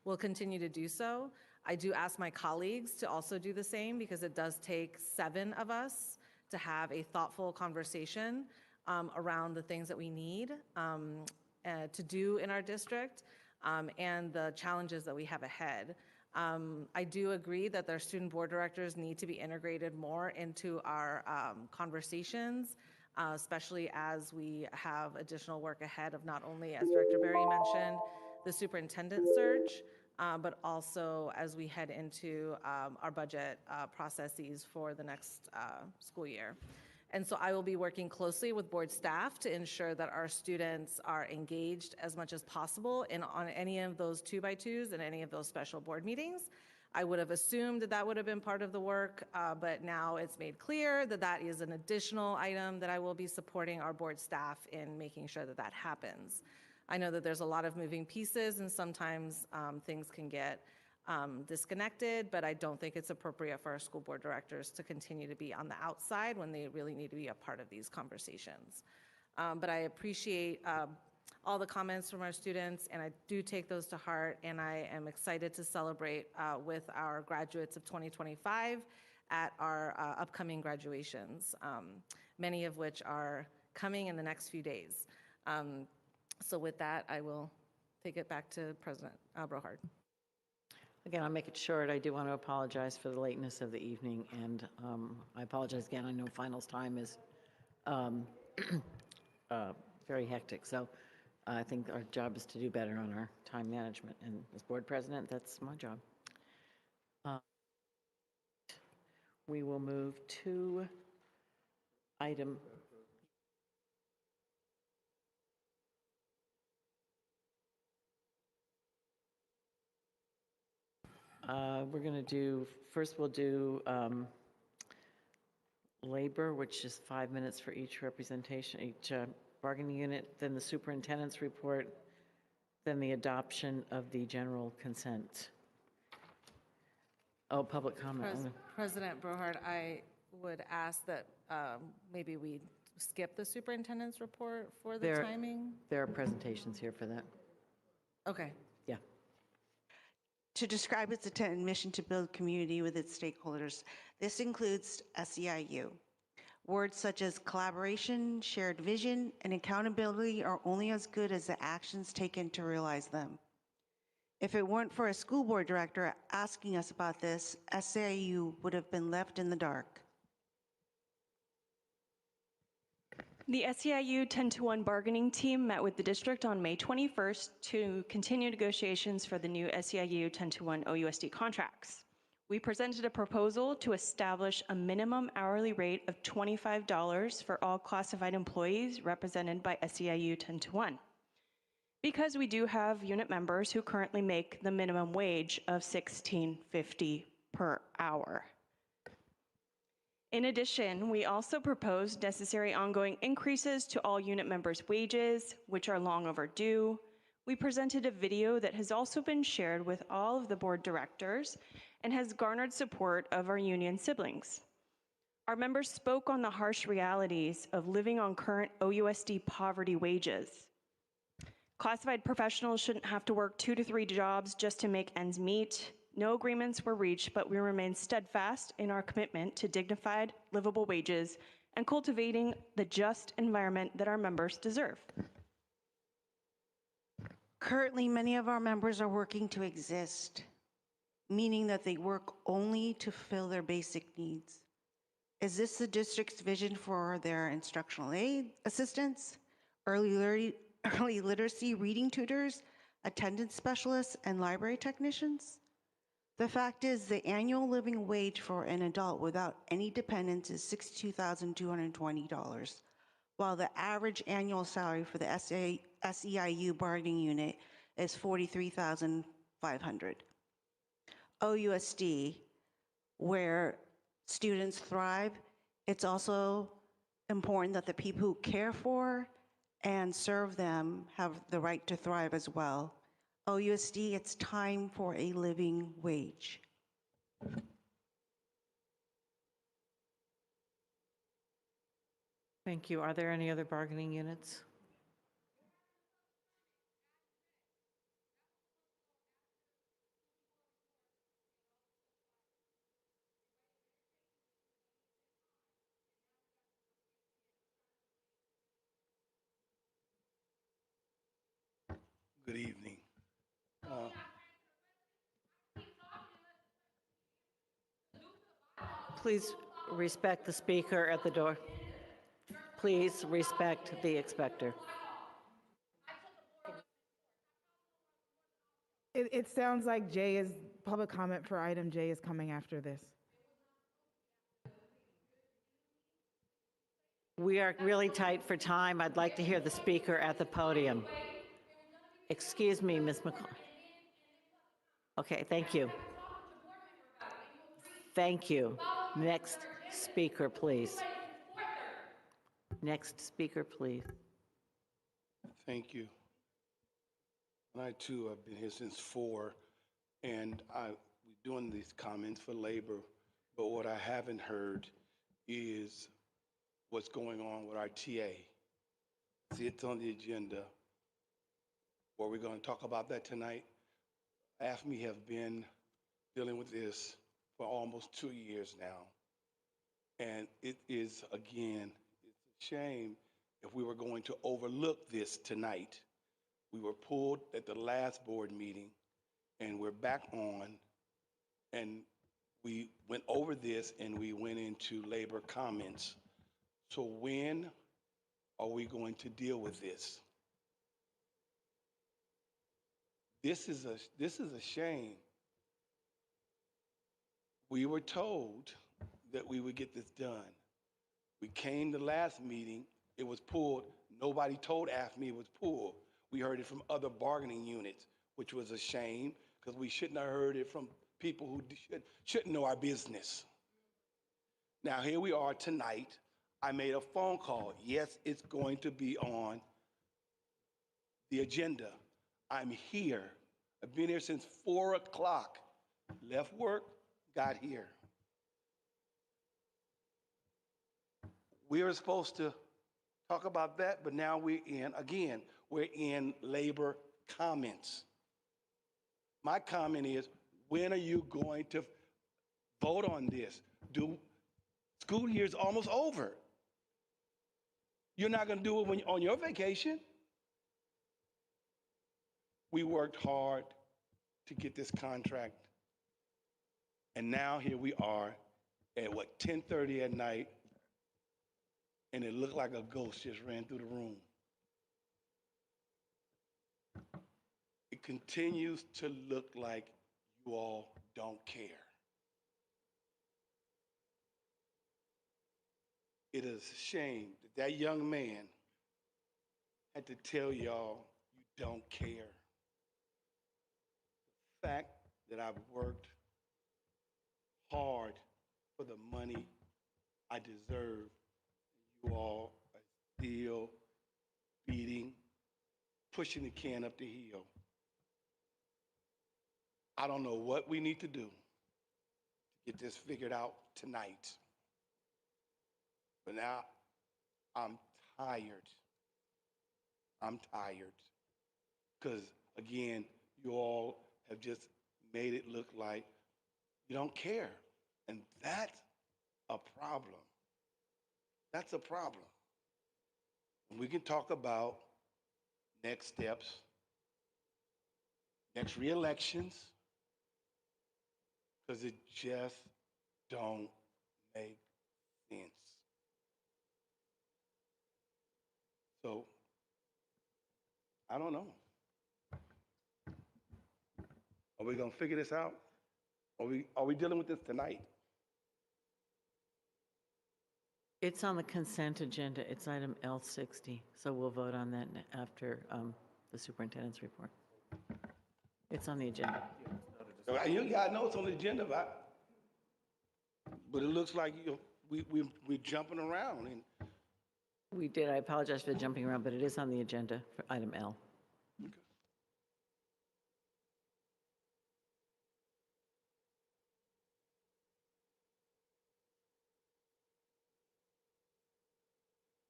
S1: will continue to do so. I do ask my colleagues to also do the same, because it does take 7 of us to have a thoughtful conversation around the things that we need to do in our district and the challenges that we have ahead. I do agree that their student board directors need to be integrated more into our conversations, especially as we have additional work ahead of not only, as Director Berry mentioned, the superintendent search, but also as we head into our budget processes for the next school year. And so I will be working closely with board staff to ensure that our students are engaged as much as possible on any of those 2x2s and any of those special board meetings. I would have assumed that that would have been part of the work, but now it's made clear that that is an additional item that I will be supporting our board staff in making sure that that happens. I know that there's a lot of moving pieces and sometimes things can get disconnected, but I don't think it's appropriate for our school board directors to continue to be on the outside when they really need to be a part of these conversations. But I appreciate all the comments from our students, and I do take those to heart, and I am excited to celebrate with our graduates of 2025 at our upcoming graduations, many of which are coming in the next few days. So with that, I will take it back to President Brohard.
S3: Again, I'll make it short. I do want to apologize for the lateness of the evening, and I apologize again. I know finals time is very hectic, so I think our job is to do better on our time management, and as board president, that's my job. We will move to item. We're going to do, first we'll do labor, which is 5 minutes for each representation, each bargaining unit, then the superintendent's report, then the adoption of the general consent. Oh, public comment.
S1: President Brohard, I would ask that maybe we skip the superintendent's report for the timing.
S3: There are presentations here for that.
S1: Okay.
S3: Yeah.
S20: To describe its intent and mission to build community with its stakeholders. This includes SEIU. Words such as collaboration, shared vision, and accountability are only as good as the actions taken to realize them. If it weren't for a school board director asking us about this, SEIU would have been left in the dark.
S21: The SEIU 10-to-1 bargaining team met with the district on May 21st to continue negotiations for the new SEIU 10-to-1 OUSD contracts. We presented a proposal to establish a minimum hourly rate of $25 for all classified employees represented by SEIU 10-to-1. Because we do have unit members who currently make the minimum wage of $16.50 per hour. In addition, we also proposed necessary ongoing increases to all unit members' wages, which are long overdue. We presented a video that has also been shared with all of the board directors and has garnered support of our union siblings. Our members spoke on the harsh realities of living on current OUSD poverty wages. Classified professionals shouldn't have to work 2 to 3 jobs just to make ends meet. No agreements were reached, but we remain steadfast in our commitment to dignified, livable wages and cultivating the just environment that our members deserve.
S20: Currently, many of our members are working to exist, meaning that they work only to fill their basic needs. Is this the district's vision for their instructional aid assistants, early literacy reading tutors, attendance specialists, and library technicians? The fact is the annual living wage for an adult without any dependents is $62,220, while the average annual salary for the SEIU bargaining unit is $43,500. OUSD, where students thrive, it's also important that the people who care for and serve them have the right to thrive as well. OUSD, it's time for a living wage.
S3: Thank you. Are there any other bargaining units?
S22: Good evening.
S3: Please respect the speaker at the door. Please respect the expector.
S18: It sounds like public comment for item J is coming after this.
S3: We are really tight for time. I'd like to hear the speaker at the podium. Excuse me, Ms. McCall. Okay, thank you. Thank you. Next speaker, please. Next speaker, please.
S22: Thank you. And I too have been here since 4, and we're doing these comments for labor, but what I haven't heard is what's going on with our TA. See, it's on the agenda. Are we going to talk about that tonight? AFME have been dealing with this for almost 2 years now. And it is, again, it's a shame if we were going to overlook this tonight. We were pulled at the last board meeting, and we're back on, and we went over this, and we went into labor comments. So when are we going to deal with this? This is a shame. We were told that we would get this done. We came the last meeting, it was pulled. Nobody told AFME it was pulled. We heard it from other bargaining units, which was a shame because we shouldn't have heard it from people who shouldn't know our business. Now, here we are tonight. I made a phone call. Yes, it's going to be on the agenda. I'm here. I've been here since 4 o'clock. Left work, got here. We were supposed to talk about that, but now we're in labor comments. My comment is, when are you going to vote on this? School year's almost over. You're not going to do it on your vacation. We worked hard to get this contract, and now here we are at 10:30 at night, and it looked like a ghost just ran through the room. It continues to look like you all don't care. It is a shame that young man had to tell y'all you don't care. The fact that I've worked hard for the money I deserve, you all are still pushing the can up the hill. I don't know what we need to do to get this figured out tonight. But now I'm tired. I'm tired. Because, again, you all have just made it look like you don't care. And that's a problem. That's a problem. And we can talk about next steps, next re-elections, because it just don't make sense. So, I don't know. Are we going to figure this out? Are we dealing with this tonight?
S3: It's on the consent agenda. It's item L60, so we'll vote on that after the superintendent's report. It's on the agenda.
S22: I know it's on the agenda, but it looks like we're jumping around. And
S3: We did. I apologize for the jumping around, but it is on the agenda for item L.
S22: okay.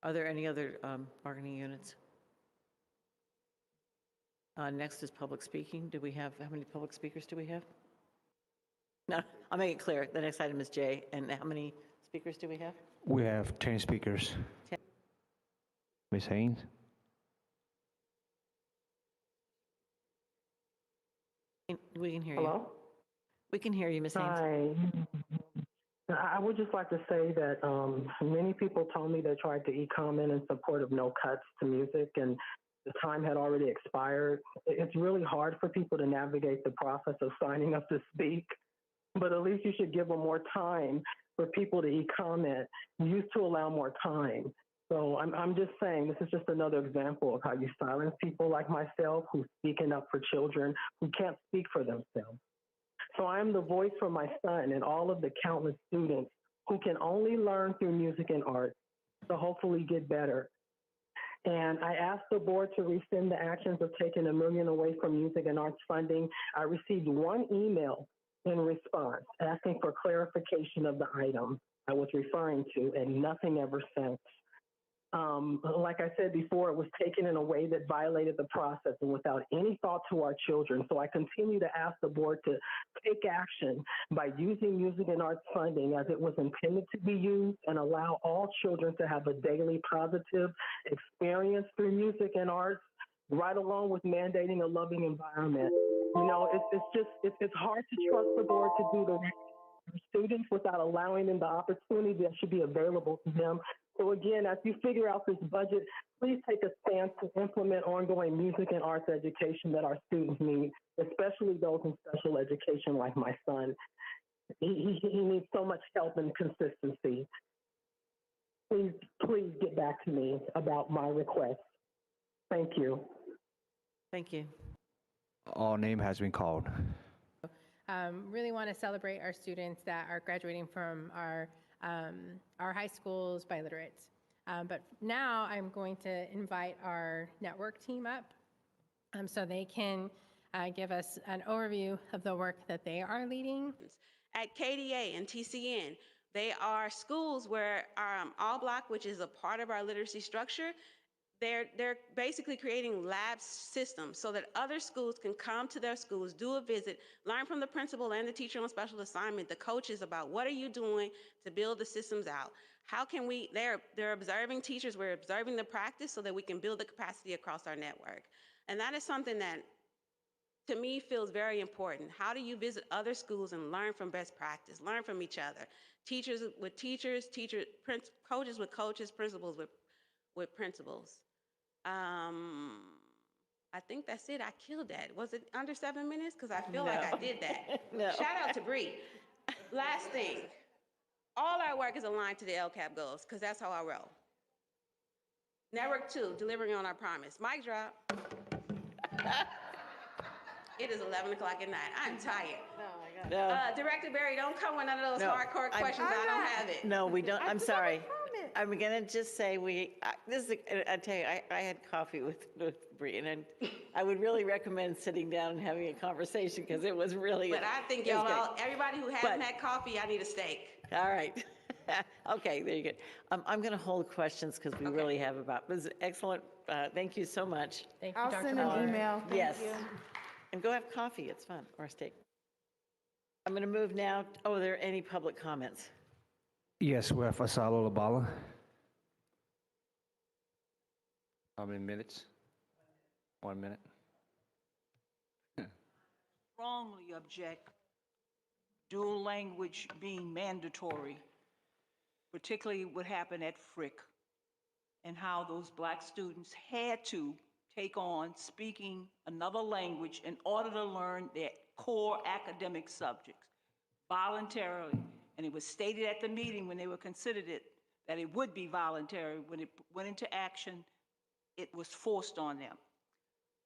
S3: Are there any other bargaining units? Next is public speaking. Do we have, how many public speakers do we have? No, I'll make it clear. The next item is J. And how many speakers do we have?
S14: We have 10 speakers.
S3: 10.
S14: Ms. Haynes?
S3: We can hear you.
S5: Hello?
S3: We can hear you, Ms. Haynes.
S5: Hi. I would just like to say that many people told me they tried to e-comment in support of no cuts to music, and the time had already expired. It's really hard for people to navigate the process of signing up to speak, but at least you should give them more time for people to e-comment. You used to allow more time. So I'm just saying, this is just another example of how you silence people like myself who's speaking up for children who can't speak for themselves. So I am the voice for my son and all of the countless students who can only learn through music and art to hopefully get better. And I asked the board to rescind the actions of taking $1 million away from music and arts funding. I received one email in response asking for clarification of the item I was referring to, and nothing ever since. Like I said before, it was taken in a way that violated the process and without any thought to our children. So I continue to ask the board to take action by using music and arts funding as it was intended to be used and allow all children to have a daily positive experience through music and arts, right along with mandating a loving environment. You know, it's hard to trust the board to do the right thing for students without allowing them the opportunity that should be available to them. So again, as you figure out this budget, please take a stance to implement ongoing music and arts education that our students need, especially those in special education like my son. He needs so much help and consistency. Please get back to me about my request. Thank you.
S3: Thank you.
S14: All name has been called.
S17: Really want to celebrate our students that are graduating from our high schools by literates. But now I'm going to invite our network team up so they can give us an overview of the work that they are leading.
S6: At KDA and TCN, they are schools where All Block, which is a part of our literacy structure, they're basically creating lab systems so that other schools can come to their schools, do a visit, learn from the principal and the teacher on special assignment, the coaches about what are you doing to build the systems out. How can we, they're observing teachers, we're observing the practice so that we can build the capacity across our network. And that is something that to me feels very important. How do you visit other schools and learn from best practice, learn from each other? Teachers with teachers, coaches with coaches, principals with principals. I think that's it. I killed that. Was it under 7 minutes? Because I feel like I did that.
S3: No.
S6: Shout out to Bree. Last thing, all our work is aligned to the LCAP goals because that's how I roll. Network 2, delivering on our promise. Mic drop. It is 11 o'clock at night. I'm tired.
S3: Oh my God. No.
S6: Director Barry, don't come with none of those hardcore questions. I don't have it.
S3: No, we don't. I'm sorry. I'm going to just say I tell you, I had coffee with Bree, and I would really recommend sitting down and having a conversation because it was really.
S6: But I think y'all, everybody who hasn't had coffee, I need a steak.
S3: All right. Okay, there you go. I'm going to hold questions because we really have about. This is excellent. Thank you so much.
S17: Thank you,
S18: I'll
S17: Dr.
S18: send an email. Thank
S3: Yes.
S18: you.
S3: And go have coffee. It's fun, or a steak. I'm going to move now. Oh, are there any public comments?
S14: Yes, we have Asalo Labala. How many minutes? 1 minute.
S16: Strongly object dual language being mandatory, particularly what happened at Frick and how those Black students had to take on speaking another language in order to learn their core academic subjects voluntarily. And it was stated at the meeting when they were considered it that it would be voluntary. When it went into action, it was forced on them.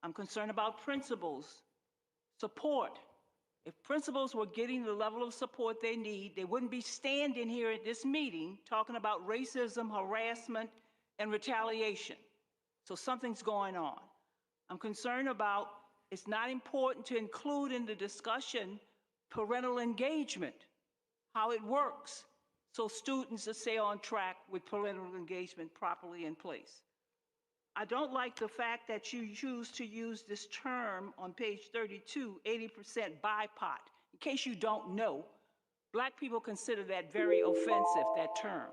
S16: I'm concerned about principals' support. If principals were getting the level of support they need, they wouldn't be standing here at this meeting talking about racism, harassment, and retaliation. So something's going on. I'm concerned about it's not important to include in the discussion parental engagement, how it works, so students will stay on track with parental engagement properly in place. I don't like the fact that you choose to use this term on page 32, 80% BIPOC. In case you don't know, Black people consider that very offensive, that term,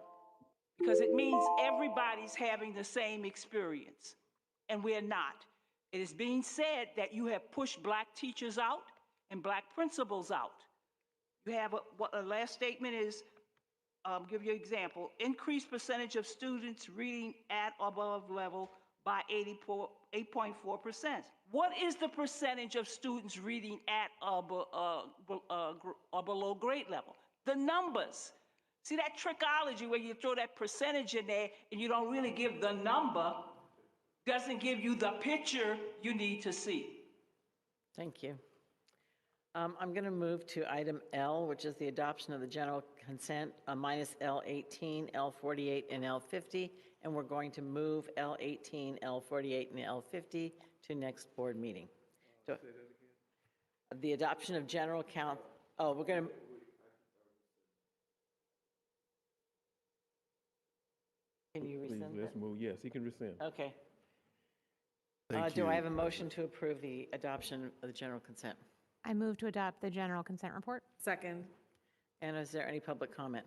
S16: because it means everybody's having the same experience, and we're not. It is being said that you have pushed Black teachers out and Black principals out. You have what a last statement is, give you an example, increased percentage of students reading at or above level by 8.4%. What is the percentage of students reading at or below grade level? The numbers. See that trickology where you throw that percentage in there and you don't really give the number, doesn't give you the picture you need to see.
S3: Thank you. I'm going to move to item L, which is the adoption of the general consent, minus L18, L48, and L50, and we're going to move L18, L48, and L50 to next board meeting. So, the adoption of general count, oh, we're going to, can you
S4: Please,
S3: rescind
S4: let's
S3: that?
S4: move, yes, he can rescind.
S3: Okay.
S19: Thank
S3: Do
S19: you.
S3: I have a motion to approve the adoption of the general consent?
S2: I move to adopt the general consent report.
S1: Second.
S3: And is there any public comment?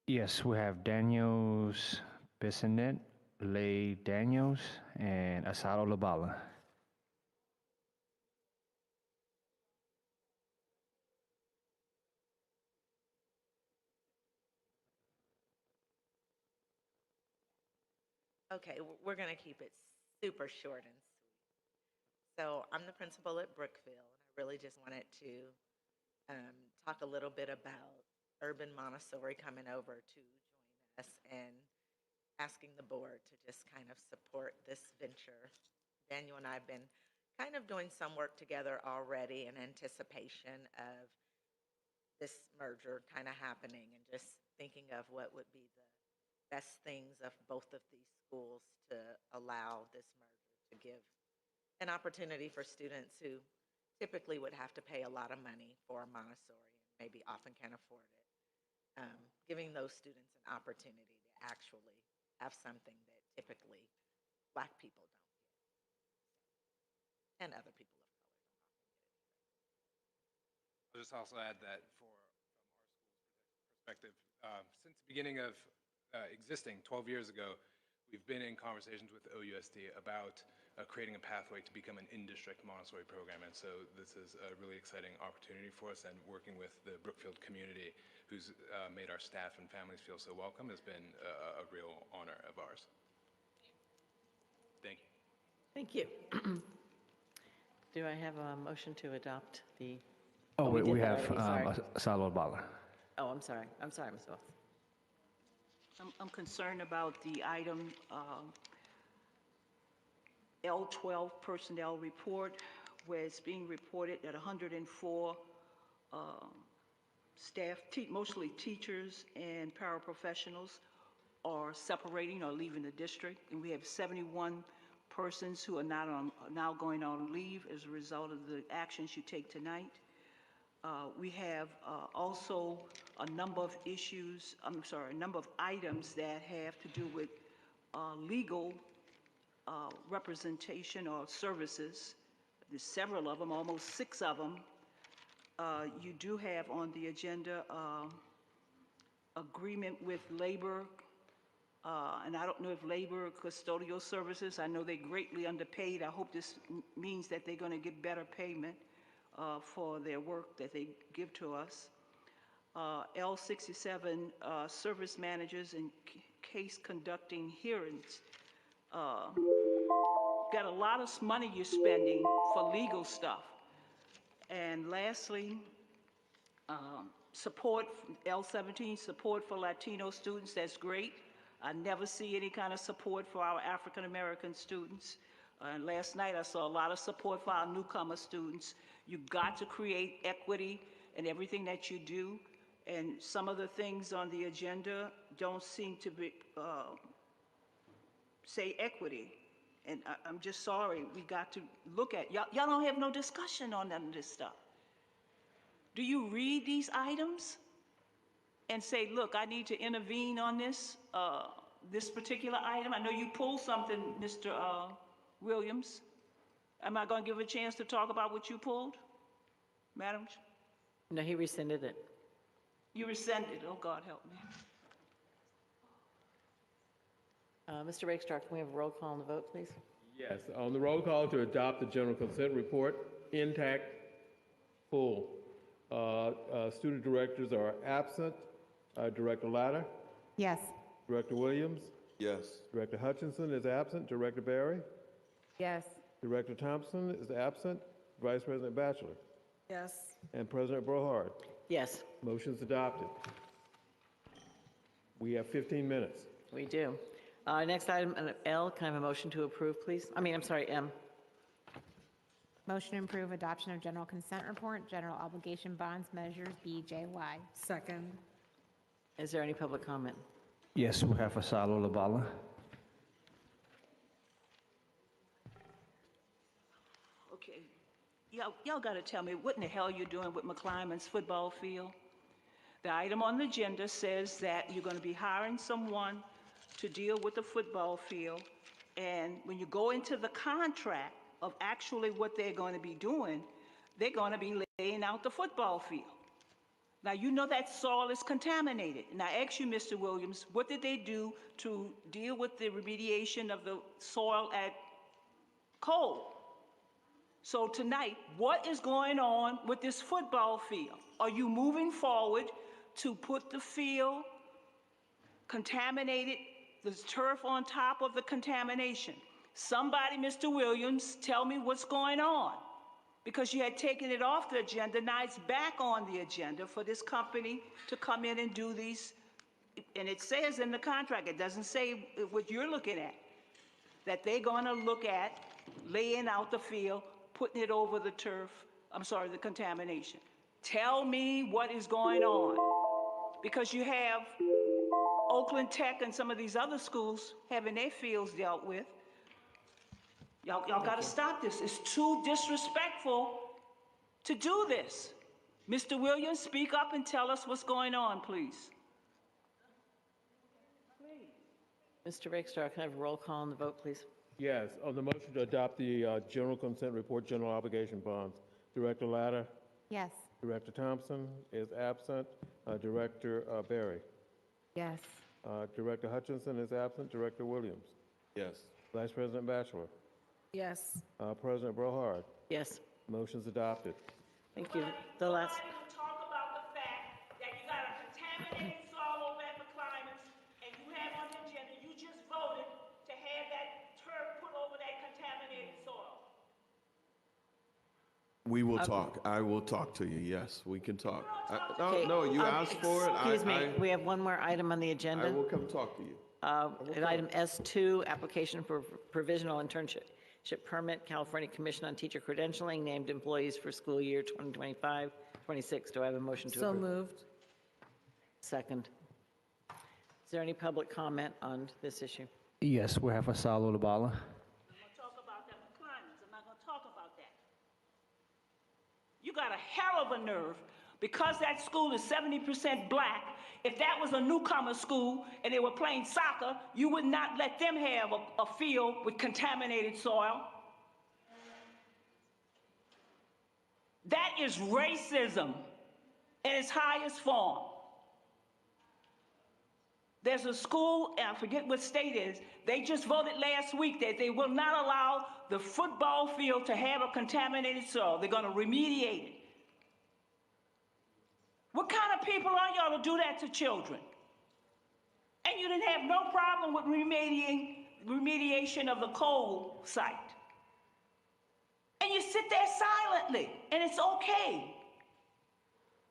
S14: Yes, we have Daniels Bissonnet, Lay Daniels, and Asado Labala.
S10: Okay, we're going to keep it super short and sweet. So I'm the principal at Brookfield, and I really just wanted to talk a little bit about Urban Montessori coming over to join us and asking the board to just kind of support this venture. Daniel and I have been kind of doing some work together already in anticipation of this merger kind of happening and just thinking of what would be the best things of both of these schools to allow this merger to give an opportunity for students who typically would have to pay a lot of money for Montessori and maybe often can't afford it. Giving those students an opportunity to actually have something that typically Black people don't get, and other people of color don't often get it either.
S11: I'll just also add that from our school's perspective, since the beginning of existing 12 years ago, we've been in conversations with OUSD about creating a pathway to become an in-district Montessori program. And so this is a really exciting opportunity for us, and working with the Brookfield community, who's made our staff and families feel so welcome, has been a real honor of ours. Thank you.
S3: Thank you. Do I have a motion to adopt the?
S14: Oh,
S3: we did
S14: we
S3: that
S14: have
S3: already, sorry.
S14: Asado Labala.
S3: Oh, I'm sorry, Ms. Wells.
S16: I'm concerned about the item L12 personnel report, where it's being reported that 104 staff, mostly teachers and paraprofessionals, are separating or leaving the district, and we have 71 persons who are now going on leave as a result of the actions you take tonight. We have also a number of issues, a number of items that have to do with legal representation or services. There's several of them, almost 6 of them. You do have on the agenda agreement with labor, and I don't know if labor custodial services, I know they're greatly underpaid. I hope this means that they're going to get better payment for their work that they give to us. L67, service managers and case conducting hearings. Got a lot of money you're spending for legal stuff. And lastly, support, L17, support for Latino students, that's great. I never see any kind of support for our African American students. And last night I saw a lot of support for our newcomer students. You've got to create equity in everything that you do. And some of the things on the agenda don't seem to be, say equity. And I'm just sorry, we got to look at, y'all don't have no discussion on none of this stuff. Do you read these items and say, look, I need to intervene on this, this particular item? I know you pulled something, Mr. Williams. Am I going to give a chance to talk about what you pulled, Madam?
S3: No, he rescinded it.
S16: You rescinded, oh God help me.
S3: Mr. Rakestraw, can we have a roll call on the vote, please?
S4: Yes, on the roll call to adopt the general consent report, intact, full. Student directors are absent. Director Latta?
S2: Yes.
S4: Director Williams?
S19: Yes.
S4: Director Hutchinson is absent. Director Barry?
S2: Yes.
S4: Director Thompson is absent. Vice President Batchelor?
S1: Yes.
S4: And President Brohard?
S3: Yes.
S4: Motion's adopted. We have 15 minutes.
S3: We do. Next item, L, can I have a motion to approve, please? I'm sorry, M.
S2: Motion to approve adoption of general consent report, general obligation bonds measures BJY.
S1: Second.
S3: Is there any public comment?
S14: Yes, we have Asalo Labala.
S16: Okay. Y'all got to tell me what in the hell you're doing with McClymonds football field. The item on the agenda says that you're going to be hiring someone to deal with the football field. And when you go into the contract of actually what they're going to be doing, they're going to be laying out the football field. Now, you know that soil is contaminated. And I ask you, Mr. Williams, what did they do to deal with the remediation of the soil at Cole? So tonight, what is going on with this football field? Are you moving forward to put the field contaminated, the turf on top of the contamination? Somebody, Mr. Williams, tell me what's going on. Because you had taken it off the agenda, now it's back on the agenda for this company to come in and do these. And it says in the contract, it doesn't say what you're looking at, that they're gonna look at laying out the field, putting it over the turf, the contamination. Tell me what is going on. Because you have Oakland Tech and some of these other schools having their fields dealt with. Y'all got to stop this. It's too disrespectful to do this. Mr. Williams, speak up and tell us what's going on, please.
S3: Mr. Rakestraw, can I have a roll call on the vote, please?
S4: Yes, on the motion to adopt the general consent report, general obligation bonds, Director Latta,
S2: Yes.
S4: Director Thompson is absent, Director Berry.
S2: Yes.
S4: Director Hutchinson is absent, Director Williams.
S19: Yes.
S4: Vice President Batchelor.
S1: Yes.
S4: President Brohard.
S3: Yes.
S4: Motion's adopted.
S3: Thank you. The last.
S16: Talk about the fact that you got a contaminated soil over at McClymonds, and you have on the agenda, you just voted to have that turf put over that contaminated soil.
S19: We will talk. I will talk to you. Yes, we can talk.
S3: Okay,
S19: No, you asked for it.
S3: Excuse me, we have one more item on the agenda.
S19: I will come talk to you.
S3: Item S2, application for provisional internship permit, California Commission on Teacher Credentialing, named employees for school year 2025-26. Do I have a motion to
S1: So
S3: approve?
S1: moved.
S3: Second. Is there any public comment on this issue?
S14: Yes, we have Asalo Labala.
S16: I'm gonna talk about that McClymonds. I'm not gonna talk about that. You got a hell of a nerve, because that school is 70% black. If that was a newcomer school and they were playing soccer, you would not let them have a field with contaminated soil. That is racism in its highest form. There's a school, and I forget what state it is, they just voted last week that they will not allow the football field to have a contaminated soil. They're gonna remediate it. What kind of people are y'all to do that to children? And you didn't have no problem with remediation of the coal site. And you sit there silently, and it's okay.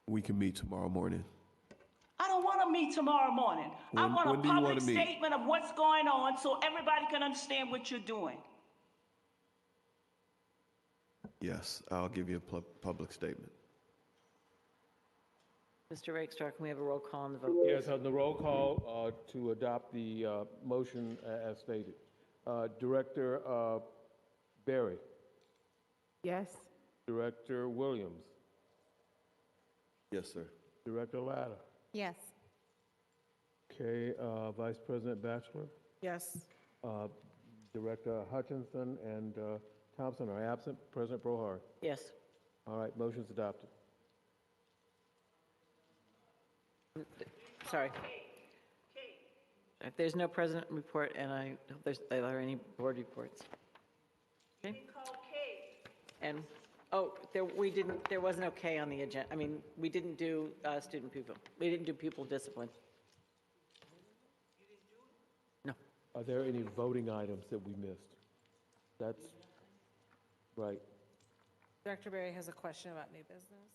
S19: We can meet tomorrow morning.
S16: I don't want to meet tomorrow morning. I want a
S19: when do you wanna
S16: public
S19: meet?
S16: statement of what's going on so everybody can understand what you're doing.
S19: Yes, I'll give you a public statement.
S3: Mr. Rakestraw, can we have a roll call on the vote?
S4: Yes, on the roll call to adopt the motion as stated. Director Berry.
S18: Yes.
S4: Director Williams.
S19: Yes, sir.
S4: Director Latta.
S2: Yes.
S4: Okay, Vice President Batchelor.
S1: Yes.
S4: Director Hutchinson and Thompson are absent. President Brohard.
S3: Yes.
S4: All right, motion's adopted.
S3: Sorry. If there's no president report, and I hope there are any board reports. Okay. And, there wasn't okay on the agenda. I mean, we didn't do student pupil. We didn't do pupil discipline. No.
S4: Are there any voting items that we missed? That's right.
S1: Director Berry has a question about new business.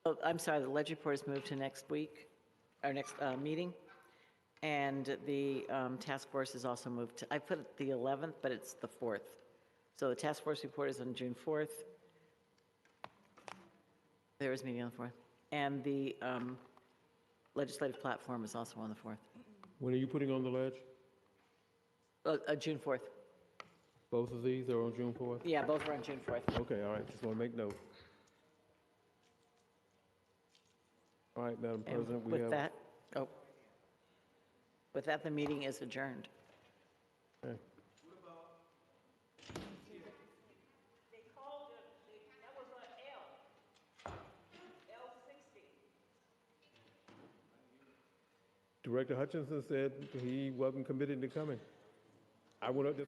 S3: Oh, I'm sorry, the ledger report is moved to next week, our next meeting. And the task force is also moved to, I put the 11th, but it's the 4th. So the task force report is on June 4th. There is a meeting on the 4th. And the legislative platform is also on the 4th.
S4: When are you putting on the ledge?
S3: June 4th.
S4: Both of these are on June 4th?
S3: Yeah, both are on June 4th.
S4: Okay, all right, just want to make note. All right, Madam
S3: And
S4: President, we
S3: with
S4: have.
S3: that, with that, the meeting is adjourned.
S4: Okay. Director Hutchinson said he wasn't committed to coming. I went up there.